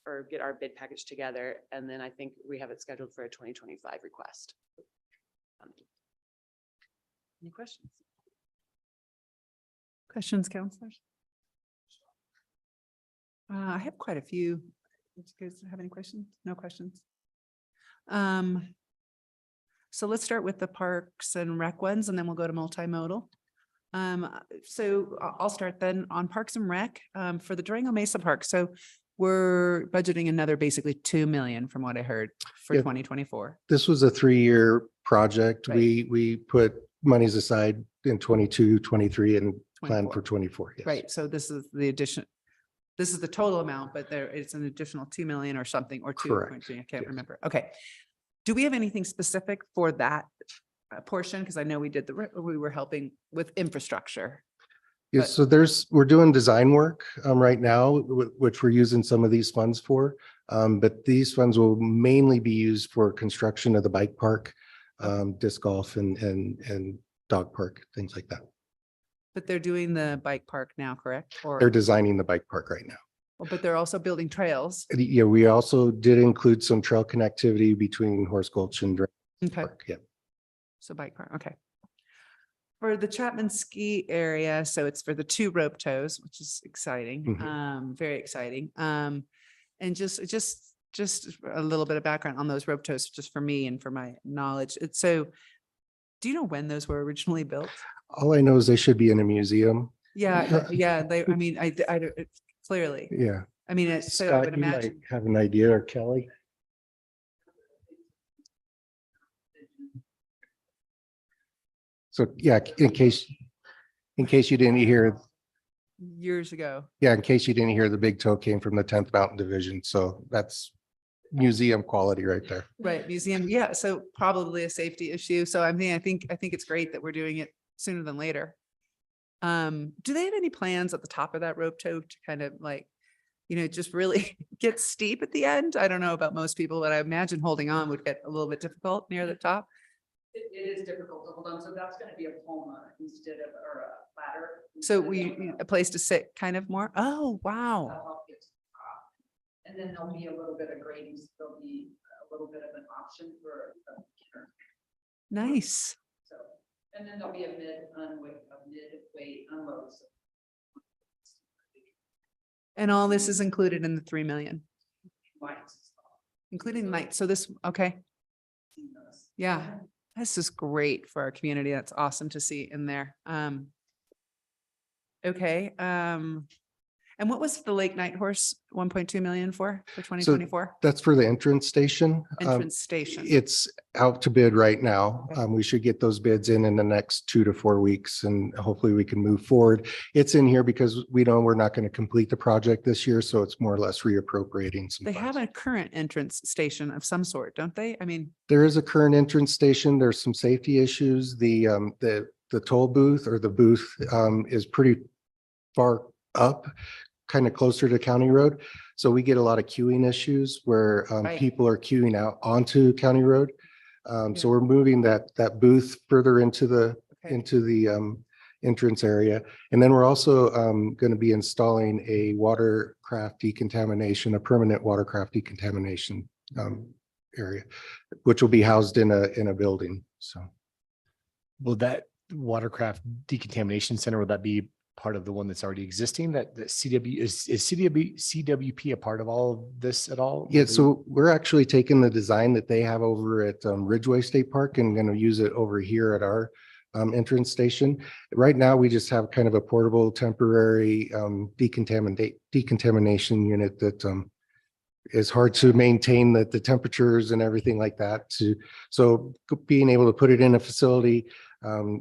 or get our bid package together. And then I think we have it scheduled for a 2025 request. Any questions? Questions, counselors? I have quite a few. Do you guys have any questions? No questions? So let's start with the Parks and Rec ones, and then we'll go to multimodal. So I'll start then on Parks and Rec for the Durango Mesa Park. So we're budgeting another basically 2 million from what I heard for Yeah. 2024. This was a 3-year project. Right. We put monies aside in 22, 23 and planned 24. for 24. Yes. Right. So this is the addition. This is the total amount, but there it's an additional 2 million or something, or 2. Correct. I can't Yes. remember. Okay. Do we have anything specific for that portion? Because I know we were helping with infrastructure. Yes, so we're doing design work right now, which we're using some of these funds for. But these funds will mainly be used for construction of the bike park, disc golf and dog park, things like that. But they're doing the bike park now, correct? Or, They're designing the bike park right now. but they're also building trails. Yeah, we also did include some trail connectivity between Horse Gulch and Drake Okay. Park. Yeah. So bike park, okay. For the Chapman Ski area, so it's for the 2 rope tows, which is exciting, very exciting. And just a little bit of background on those rope tows, just for me and for my knowledge. It's so, do you know when those were originally built? All I know is they should be in a museum. Yeah, yeah, I mean, I clearly, Yeah. I mean, it's so I would Scott, you might imagine. have an idea, or Kelly? So yeah, in case you didn't hear, Years ago. yeah, in case you didn't hear, the big toe came from the 10th Mountain Division. So that's museum quality right there. Right, museum, yeah, so probably a safety issue. So I mean, I think it's great that we're doing it sooner than later. Do they have any plans at the top of that rope tow to kind of like, just really get steep at the end? I don't know about most people, but I imagine holding on would get a little bit difficult near the top. It is difficult to hold on, so that's gonna be a Poma instead of, or a ladder. So a place to sit kind of more? Oh, wow. And then there'll be a little bit of grading, so there'll be a little bit of an option for a beginner. Nice. So, and then there'll be a mid-weight unload. So And all this is included in the 3 million, lights. including lights. So this, okay. Yeah, this is great for our community. That's awesome to see in there. Okay. And what was the Lake Night Horse 1.2 million for 2024? That's for the entrance station. Entrance station. It's out to bid right now. We should get those bids in the next 2 to 4 weeks, and hopefully we can move forward. It's in here because we know we're not going to complete the project this year, so it's more or less reappropriating some They have funds. a current entrance station of some sort, don't they? I mean, There is a current entrance station. There's some safety issues. The toll booth or the booth is pretty far up, kind of closer to County Road. So we get a lot of queuing issues where Right. people are queuing out onto County Road. So we're moving that booth further into the Okay. entrance area. And then we're also going to be installing a watercraft decontamination, a permanent watercraft decontamination area, which will be housed in a building. So Will that watercraft decontamination center, would that be part of the one that's already existing, that the CW is CWP a part of all of this at all? yeah, so we're actually taking the design that they have over at Ridgeway State Park and going to use it over here at our entrance station. Right now, we just have kind of a portable temporary decontamination unit that is hard to maintain the temperatures and everything like that. So being able to put it in a facility,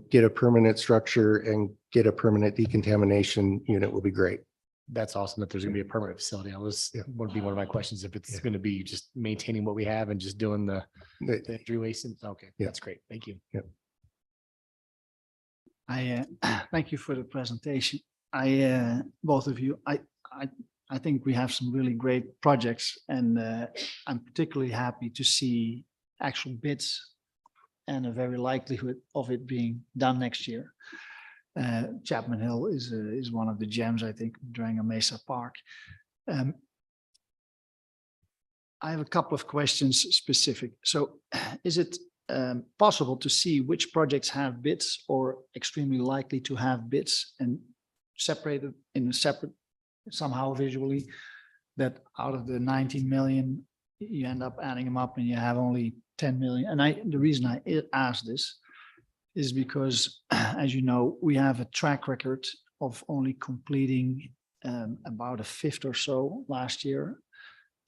get a permanent structure and get a permanent decontamination unit will be great. That's awesome that there's gonna be a permanent facility. Would be one of my questions, if it's Yeah. gonna be just maintaining what we have and just doing the The- injury waste. Okay, Yeah. that's great. Thank you. Thank you for the presentation. Both of you, I think we have some really great projects, and I'm particularly happy to see actual bids and a very likelihood of it being done next year. Chapman Hill is one of the gems, I think, during a Mesa Park. I have a couple of questions specific. So is it possible to see which projects have bids or extremely likely to have bids and separated in a separate, somehow visually, that out of the 19 million, you end up adding them up and you have only 10 million? And the reason I ask this is because, as you know, we have a track record of only completing about a fifth or so last year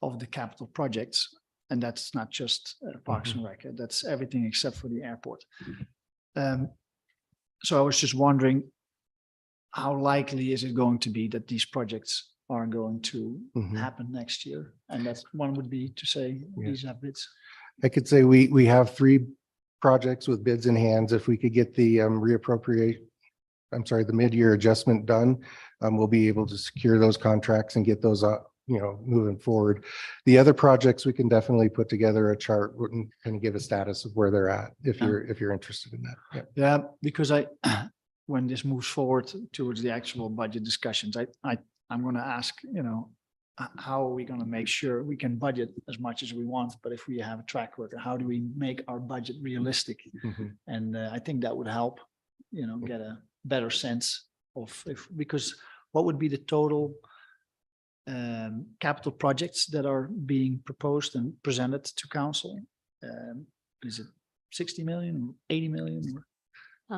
of the capital projects. And that's not just Parks and Rec, that's everything except for the airport. So I was just wondering, how likely is it going to be that these projects are going to happen next year? And that's one would be to say, these have bids. I could say we have 3 projects with bids in hands. If we could get the the mid-year adjustment done, we'll be able to secure those contracts and get those moving forward. The other projects, we can definitely put together a chart and kind of give a status of where they're at if you're interested in that. Yeah. Yeah, because when this moves forward towards the actual budget discussions, I'm going to ask, how are we going to make sure we can budget as much as we want, but if we have a track record, how do we make our budget realistic? And I think that would help, get a better sense of because what would be the total capital projects that are being proposed and presented to council? Is it 60 million, 80 million?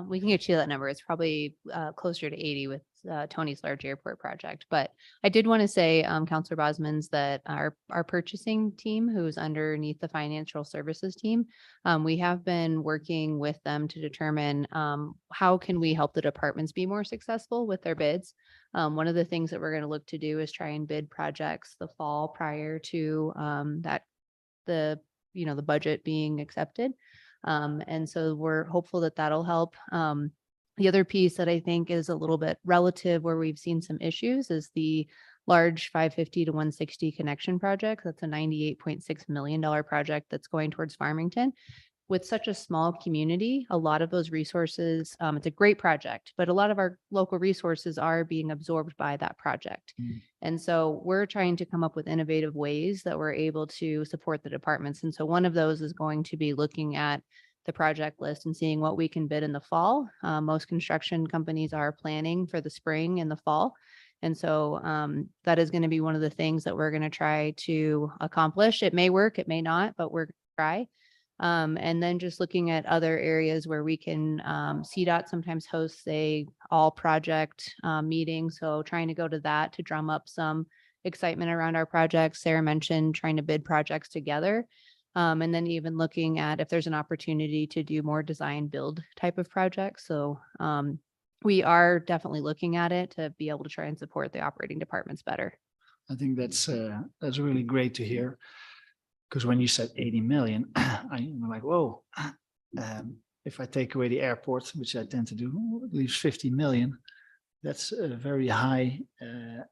We can get you that number. It's probably closer to 80 with Tony's large airport project. But I did want to say, Counselor Bosman's, that our purchasing team, who's underneath the financial services team, we have been working with them to determine how can we help the departments be more successful with their bids. One of the things that we're going to look to do is try and bid projects the fall prior to the budget being accepted. And so we're hopeful that that'll help. The other piece that I think is a little bit relative where we've seen some issues is the large 550 to 160 connection project. That's a $98.6 million project that's going towards Farmington. With such a small community, a lot of those resources, it's a great project, but a lot of our local resources are being absorbed by that project. And so we're trying to come up with innovative ways that we're able to support the departments. And so one of those is going to be looking at the project list and seeing what we can bid in the fall. Most construction companies are planning for the spring and the fall. And so that is going to be one of the things that we're going to try to accomplish. It may work, it may not, but we're going to try. And then just looking at other areas where we can, CDOT sometimes hosts a all project meeting. So trying to go to that to drum up some excitement around our projects. Sarah mentioned trying to bid projects together. And then even looking at if there's an opportunity to do more design build type of projects. So we are definitely looking at it to be able to try and support the operating departments better. I think that's really great to hear. Because when you said 80 million, I'm like, whoa. If I take away the airport, which I tend to do, it leaves 50 million. That's a very high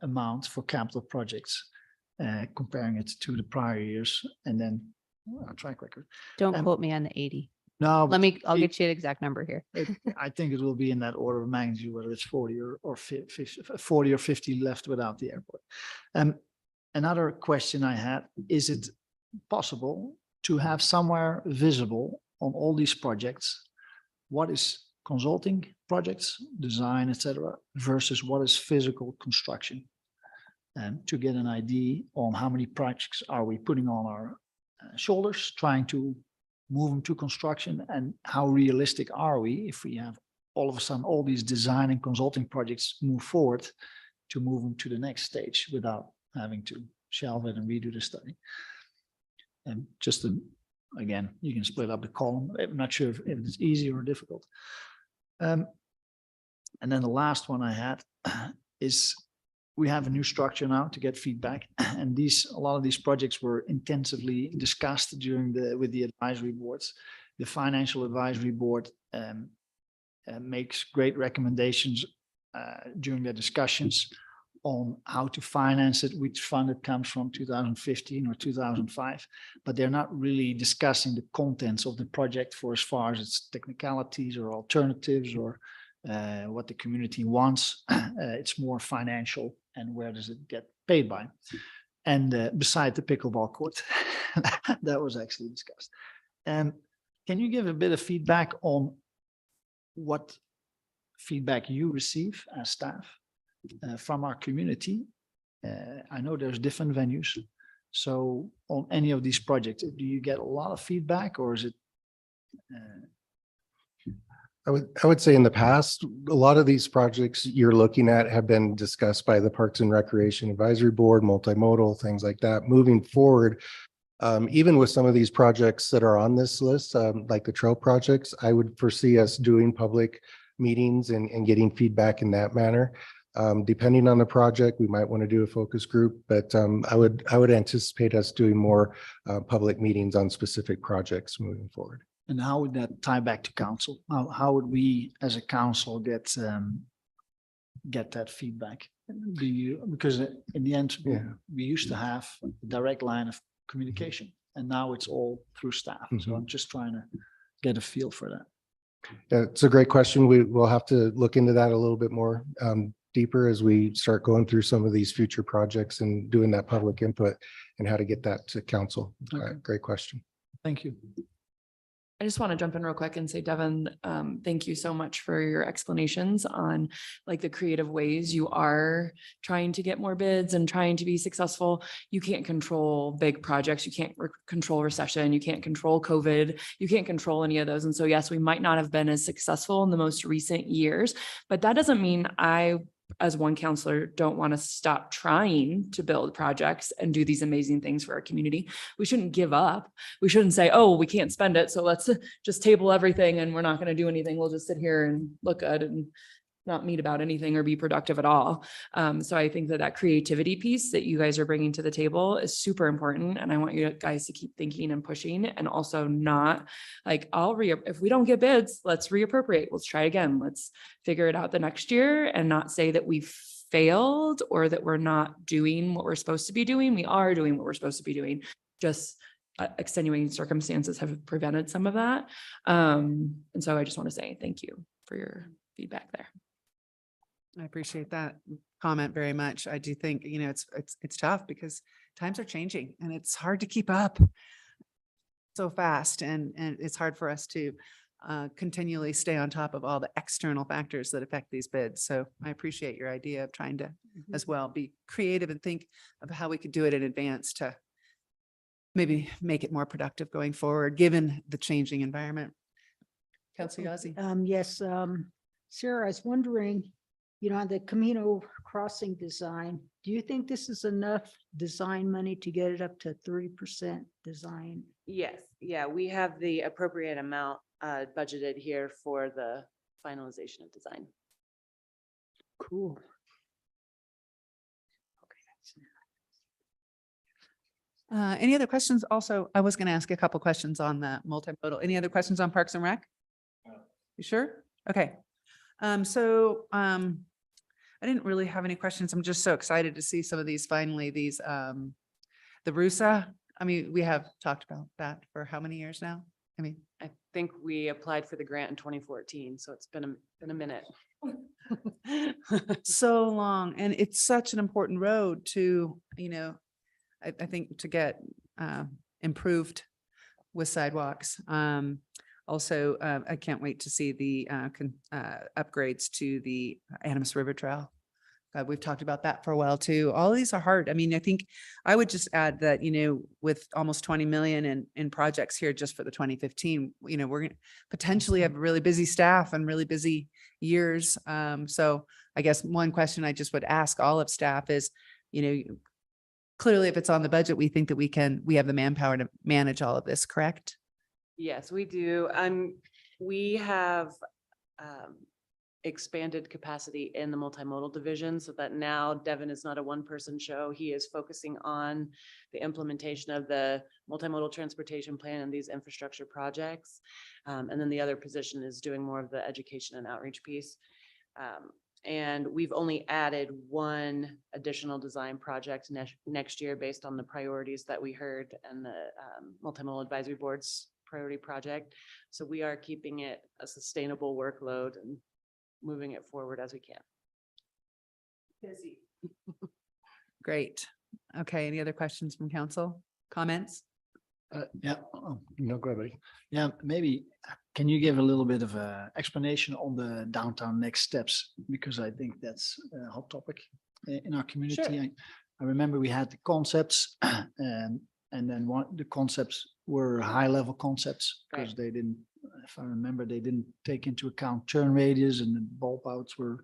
amount for capital projects, comparing it to the prior years and then our track record. Don't quote me on the 80. No, I'll get you an exact number here. I think it will be in that order of magnitude, whether it's 40 or 50, 40 or 50 left without the airport. Another question I had, is it possible to have somewhere visible on all these projects what is consulting projects, design, etc., versus what is physical construction, and to get an idea on how many projects are we putting on our shoulders, trying to move them to construction, and how realistic are we if we have all of a sudden all these design and consulting projects move forward to move them to the next stage without having to shelve it and redo the study. And just to, again, you can split up the column. I'm not sure if it's easy or difficult. And then the last one I had is we have a new structure now to get feedback. And a lot of these projects were intensively discussed with the advisory boards. The financial advisory board makes great recommendations during their discussions on how to finance it, which fund it comes from, 2015 or 2005, but they're not really discussing the contents of the project for as far as its technicalities or alternatives or what the community wants. It's more financial and where does it get paid by. And beside the pickleball court, that was actually discussed. Can you give a bit of feedback on what feedback you receive as staff from our community? I know there's different venues. So on any of these projects, do you get a lot of feedback, or is it? I would say in the past, a lot of these projects you're looking at have been discussed by the Parks and Recreation Advisory Board, multimodal, things like that. Moving forward, even with some of these projects that are on this list, like the trail projects, I would foresee us doing public meetings and getting feedback in that manner. Depending on the project, we might want to do a focus group, but I would anticipate us doing more public meetings on specific projects moving forward. And how would that tie back to council? How would we as a council get that feedback? Because in the end, we used to have a direct line of communication, and now it's all through staff. So I'm just trying to get a feel for that. Yeah, it's a great question. We will have to look into that a little bit more deeper as we start going through some of these future projects and doing that public input and how to get that to council. Okay. Great question. Thank you. I just want to jump in real quick and say, Devin, thank you so much for your explanations on like the creative ways you are trying to get more bids and trying to be successful. You can't control big projects. You can't control recession. You can't control COVID. You can't control any of those. And so, yes, we might not have been as successful in the most recent years, but that doesn't mean I, as one counselor, don't want to stop trying to build projects and do these amazing things for our community. We shouldn't give up. We shouldn't say, oh, we can't spend it, so let's just table everything and we're not going to do anything. We'll just sit here and look good and not meet about anything or be productive at all. So I think that creativity piece that you guys are bringing to the table is super important. And I want you guys to keep thinking and pushing, and also not like, if we don't get bids, let's reappropriate. Let's try again. Let's figure it out the next year, and not say that we failed or that we're not doing what we're supposed to be doing. We are doing what we're supposed to be doing. Just extenuating circumstances have prevented some of that. And so I just want to say thank you for your feedback there. I appreciate that comment very much. I do think, it's tough because times are changing and it's hard to keep up so fast, and it's hard for us to continually stay on top of all the external factors that affect these bids. So I appreciate your idea of trying to as well be creative and think of how we could do it in advance to maybe make it more productive going forward, given the changing environment. Councilor Yazzie. Yes, Sarah, I was wondering, on the Camino crossing design, do you think this is enough design money to get it up to 3% design? Yes, yeah, we have the appropriate amount budgeted here for the finalization of design. Cool. Any other questions? Also, I was going to ask a couple questions on the multimodal. Any other questions on Parks and Rec? You sure? Okay. I didn't really have any questions. I'm just so excited to see some of these finally, the RUSA. I mean, we have talked about that for how many years now? I think we applied for the grant in 2014, so it's been a minute. So long. And it's such an important road to, I think to get improved with sidewalks. Also, I can't wait to see the upgrades to the Adams River Trail. We've talked about that for a while too. All these are hard. I mean, I think I would just add that, with almost 20 million in projects here just for the 2015, we're going to potentially have really busy staff and really busy years. So I guess one question I just would ask all of staff is, clearly if it's on the budget, we think that we have the manpower to manage all of this, correct? Yes, we do. We have expanded capacity in the multimodal division so that now Devin is not a one-person show. He is focusing on the implementation of the multimodal transportation plan and these infrastructure projects. And then the other position is doing more of the education and outreach piece. And we've only added one additional design project next year based on the priorities that we heard and the multimodal advisory board's priority project. So we are keeping it a sustainable workload and moving it forward as we can. Busy. Great. Okay. Any other questions from council? Comments? Yeah. No, go ahead, buddy. Yeah, maybe can you give a little bit of a explanation on the downtown next steps? Because I think that's a hot topic in our community. Sure. I remember we had the concepts and then the concepts were high level concepts because they didn't, if I remember, they didn't take into account turn radius and the bulb outs were.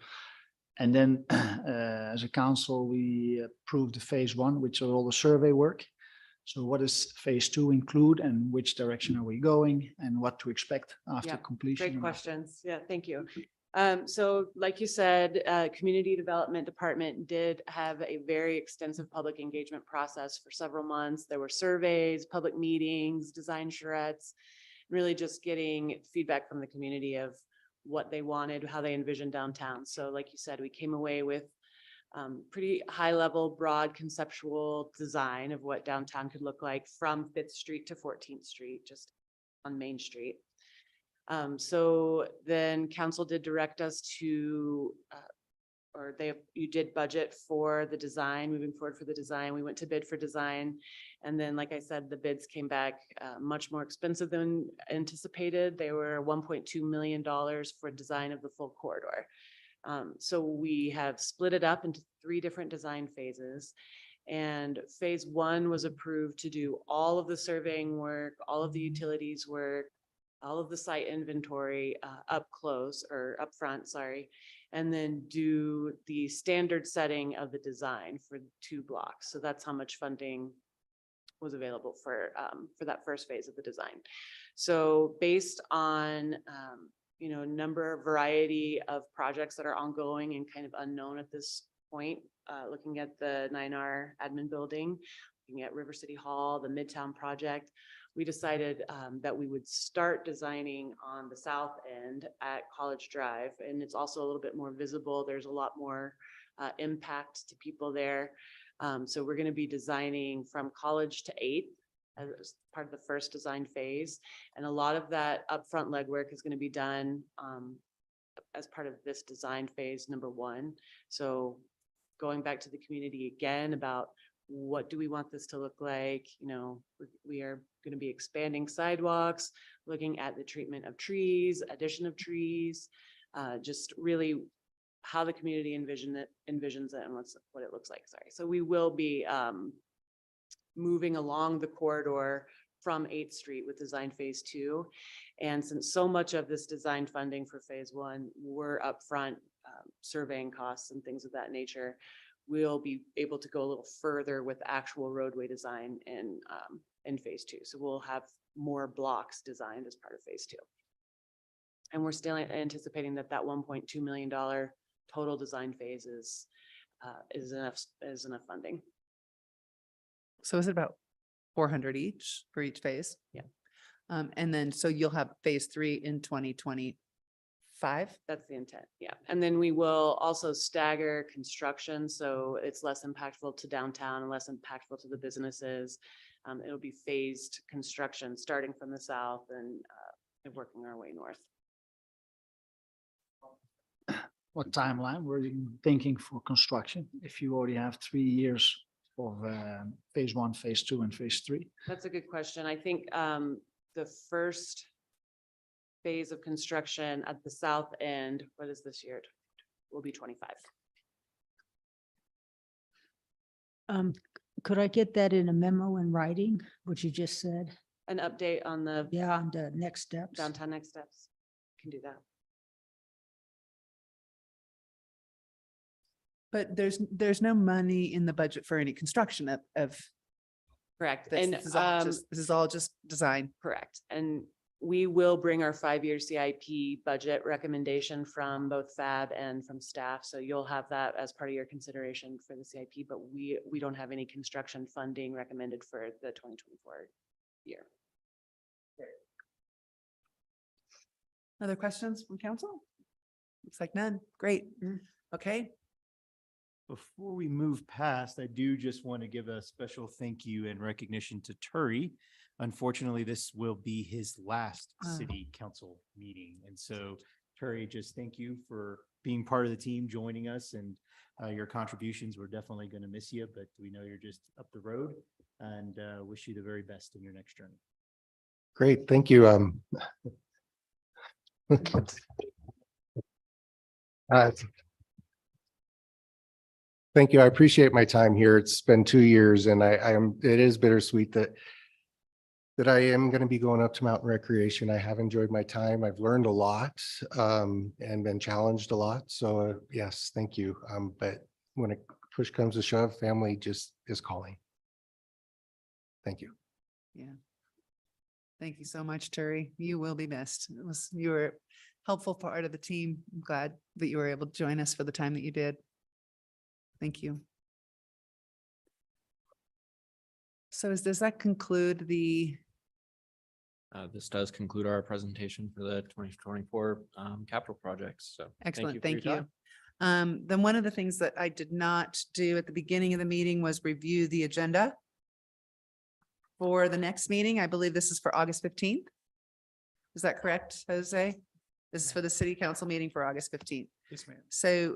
And then as a council, we approved the phase 1, which are all the survey work. So what does phase 2 include and which direction are we going and what to expect after completion? Great questions. Yeah, thank you. So like you said, Community Development Department did have a very extensive public engagement process for several months. There were surveys, public meetings, design charrettes, really just getting feedback from the community of what they wanted, how they envisioned downtown. So like you said, we came away with pretty high level, broad conceptual design of what downtown could look like from 5th Street to 14th Street, just on Main Street. So then council did direct us to you did budget for the design, moving forward for the design. We went to bid for design. And then, like I said, the bids came back much more expensive than anticipated. They were $1.2 million for design of the full corridor. So we have split it up into 3 different design phases. And phase 1 was approved to do all of the surveying work, all of the utilities work, all of the site inventory up front, sorry, and then do the standard setting of the design for 2 blocks. So that's how much funding was available for that first phase of the design. So based on number, variety of projects that are ongoing and kind of unknown at this point, looking at the 9R admin building, looking at River City Hall, the Midtown project, we decided that we would start designing on the south end at College Drive. And it's also a little bit more visible. There's a lot more impact to people there. So we're going to be designing from College to 8th as part of the first design phase. And a lot of that upfront legwork is going to be done as part of this design phase number 1. So going back to the community again about what do we want this to look like? We are going to be expanding sidewalks, looking at the treatment of trees, addition of trees, just really how the community envisions it and what it looks like. Sorry. So we will be moving along the corridor from 8th Street with design phase 2. And since so much of this design funding for phase 1 were upfront surveying costs and things of that nature, we'll be able to go a little further with actual roadway design in phase 2. So we'll have more blocks designed as part of phase 2. And we're still anticipating that $1.2 million total design phase is enough funding. So is it about 400 each for each phase? Yeah. And then, so you'll have phase 3 in 2025? That's the intent, yeah. And then we will also stagger construction, so it's less impactful to downtown and less impactful to the businesses. It'll be phased construction, starting from the south and working our way north. What timeline were you thinking for construction? If you already have 3 years of phase 1, phase 2, and phase 3? That's a good question. I think the first phase of construction at the south end, what is this year? Will be 25. Could I get that in a memo in writing, what you just said? An update on the Yeah, on the next steps. downtown next steps. Can do that. But there's no money in the budget for any construction of Correct. this. And This is all just design. correct. And we will bring our 5-year CIP budget recommendation from both FAB and from staff. So you'll have that as part of your consideration for the CIP, but we don't have any construction funding recommended for the 2024 year. Other questions from council? Looks like none. Great. Okay. Before we move past, I do just want to give a special thank you and recognition to Turi. Unfortunately, this will be his last city council meeting. And so Turi, just thank you for being part of the team, joining us, and your contributions. We're definitely going to miss you, but we know you're just up the road, and wish you the very best in your next journey. Great, thank you. Thank you. I appreciate my time here. It's been 2 years, and it is bittersweet that I am going to be going up to Mountain Recreation. I have enjoyed my time. I've learned a lot and been challenged a lot. So yes, thank you. But when a push comes to shove, family just is calling. Thank you. Yeah. Thank you so much, Turi. You will be missed. You were a helpful part of the team. I'm glad that you were able to join us for the time that you did. Thank you. So does that conclude the? This does conclude our presentation for the 2024 capital projects. So Excellent. for Thank your you. time. Then one of the things that I did not do at the beginning of the meeting was review the agenda for the next meeting. I believe this is for August 15th. Is that correct, Jose? This is for the city council meeting for August 15th. Yes, ma'am. So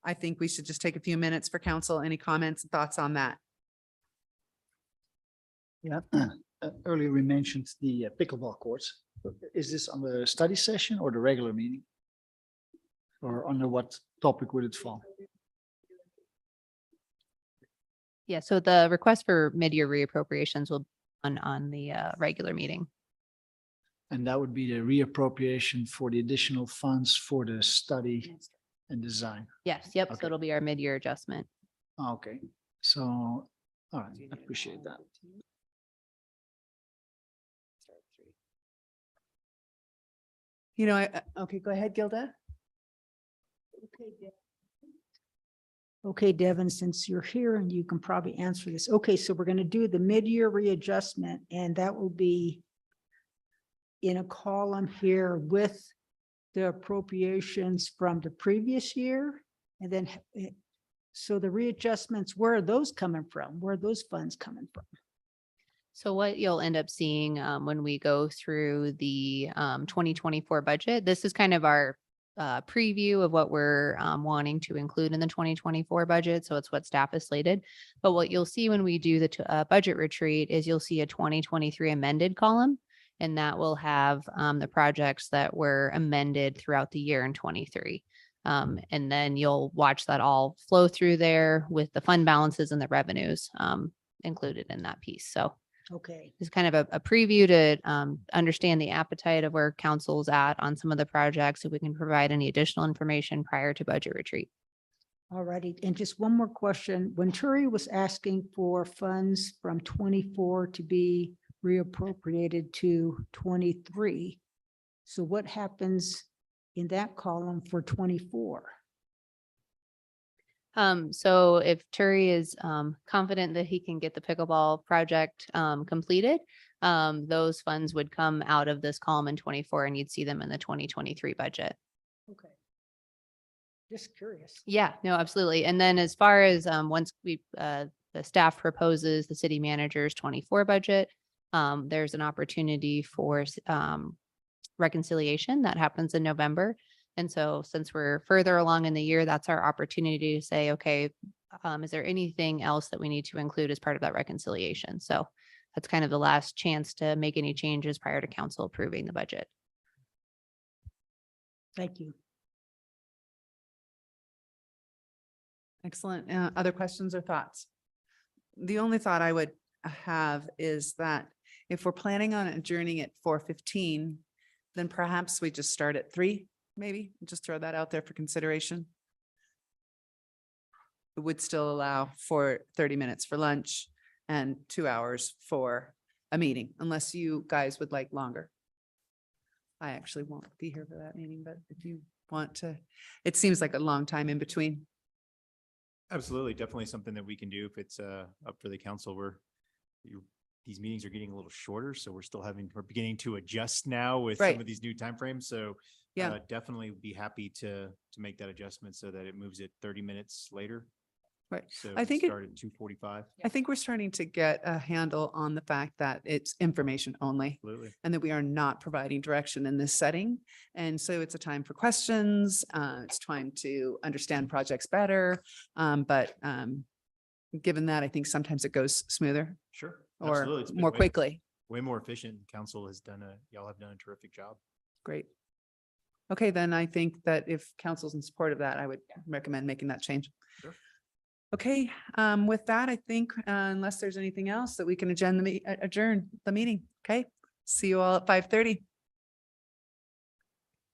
I think we should just take a few minutes for council. Any comments, and thoughts on that? Yeah, earlier we mentioned the pickleball courts. Is this on the study session or the regular meeting? Or under what topic would it fall? Yeah, so the request for mid-year reappropriations will be on the regular meeting. And that would be the reappropriation for the additional funds for the study and design. Yes, yep, so Okay. it'll be our mid-year adjustment. Okay, so, all right, I appreciate that. You know, okay, go ahead, Gilda. Okay, Devin, since you're here and you can probably answer this. Okay, so we're going to do the mid-year readjustment and that will be in a column here with the appropriations from the previous year. And then, so the readjustments, where are those coming from? Where are those funds coming from? So what you'll end up seeing when we go through the 2024 budget, this is kind of our preview of what we're wanting to include in the 2024 budget. So it's what staff has slated. But what you'll see when we do the budget retreat is you'll see a 2023 amended column. And that will have the projects that were amended throughout the year in 23. And then you'll watch that all flow through there with the fund balances and the revenues included in that piece. So Okay, it's kind of a preview to understand the appetite of where council's at on some of the projects, if we can provide any additional information prior to budget retreat. all righty. And just one more question. When Turi was asking for funds from 24 to be reappropriated to 23, so what happens in that column for 24? So if Turi is confident that he can get the pickleball project completed, those funds would come out of this column in 24 and you'd see them in the 2023 budget. Okay. Just curious. Yeah, no, absolutely. And then as far as once we the staff proposes the city manager's 24 budget, there's an opportunity for reconciliation that happens in November. And so since we're further along in the year, that's our opportunity to say, okay, is there anything else that we need to include as part of that reconciliation? So that's kind of the last chance to make any changes prior to council approving the budget. Thank you. Excellent. Other questions or thoughts? The only thought I would have is that if we're planning on adjourning at 4:15, then perhaps we just start at 3, maybe, just throw that out there for consideration. It would still allow for 30 minutes for lunch and 2 hours for a meeting, unless you guys would like longer. I actually won't be here for that meeting, but if you want to, it seems like a long time in between. Absolutely, definitely something that we can do if it's up for the council. These meetings are getting a little shorter, so we're beginning to adjust now with Right. some of these new timeframes. So Yeah. definitely be happy to make that adjustment so that it moves it 30 minutes later. Right. So I think it- start at 2:45. I think we're starting to get a handle on the fact that it's information only. Absolutely. And that we are not providing direction in this setting. And so it's a time for questions. It's time to understand projects better. But given that, I think sometimes it goes smoother Sure. or Absolutely. It's been more quickly. Way more efficient. Council has y'all have done a terrific job. Great. Okay, then I think that if council's in support of that, I would recommend making that change. Sure. Okay, with that, I think unless there's anything else that we can adjourn the meeting. Okay, see you all at 5:30.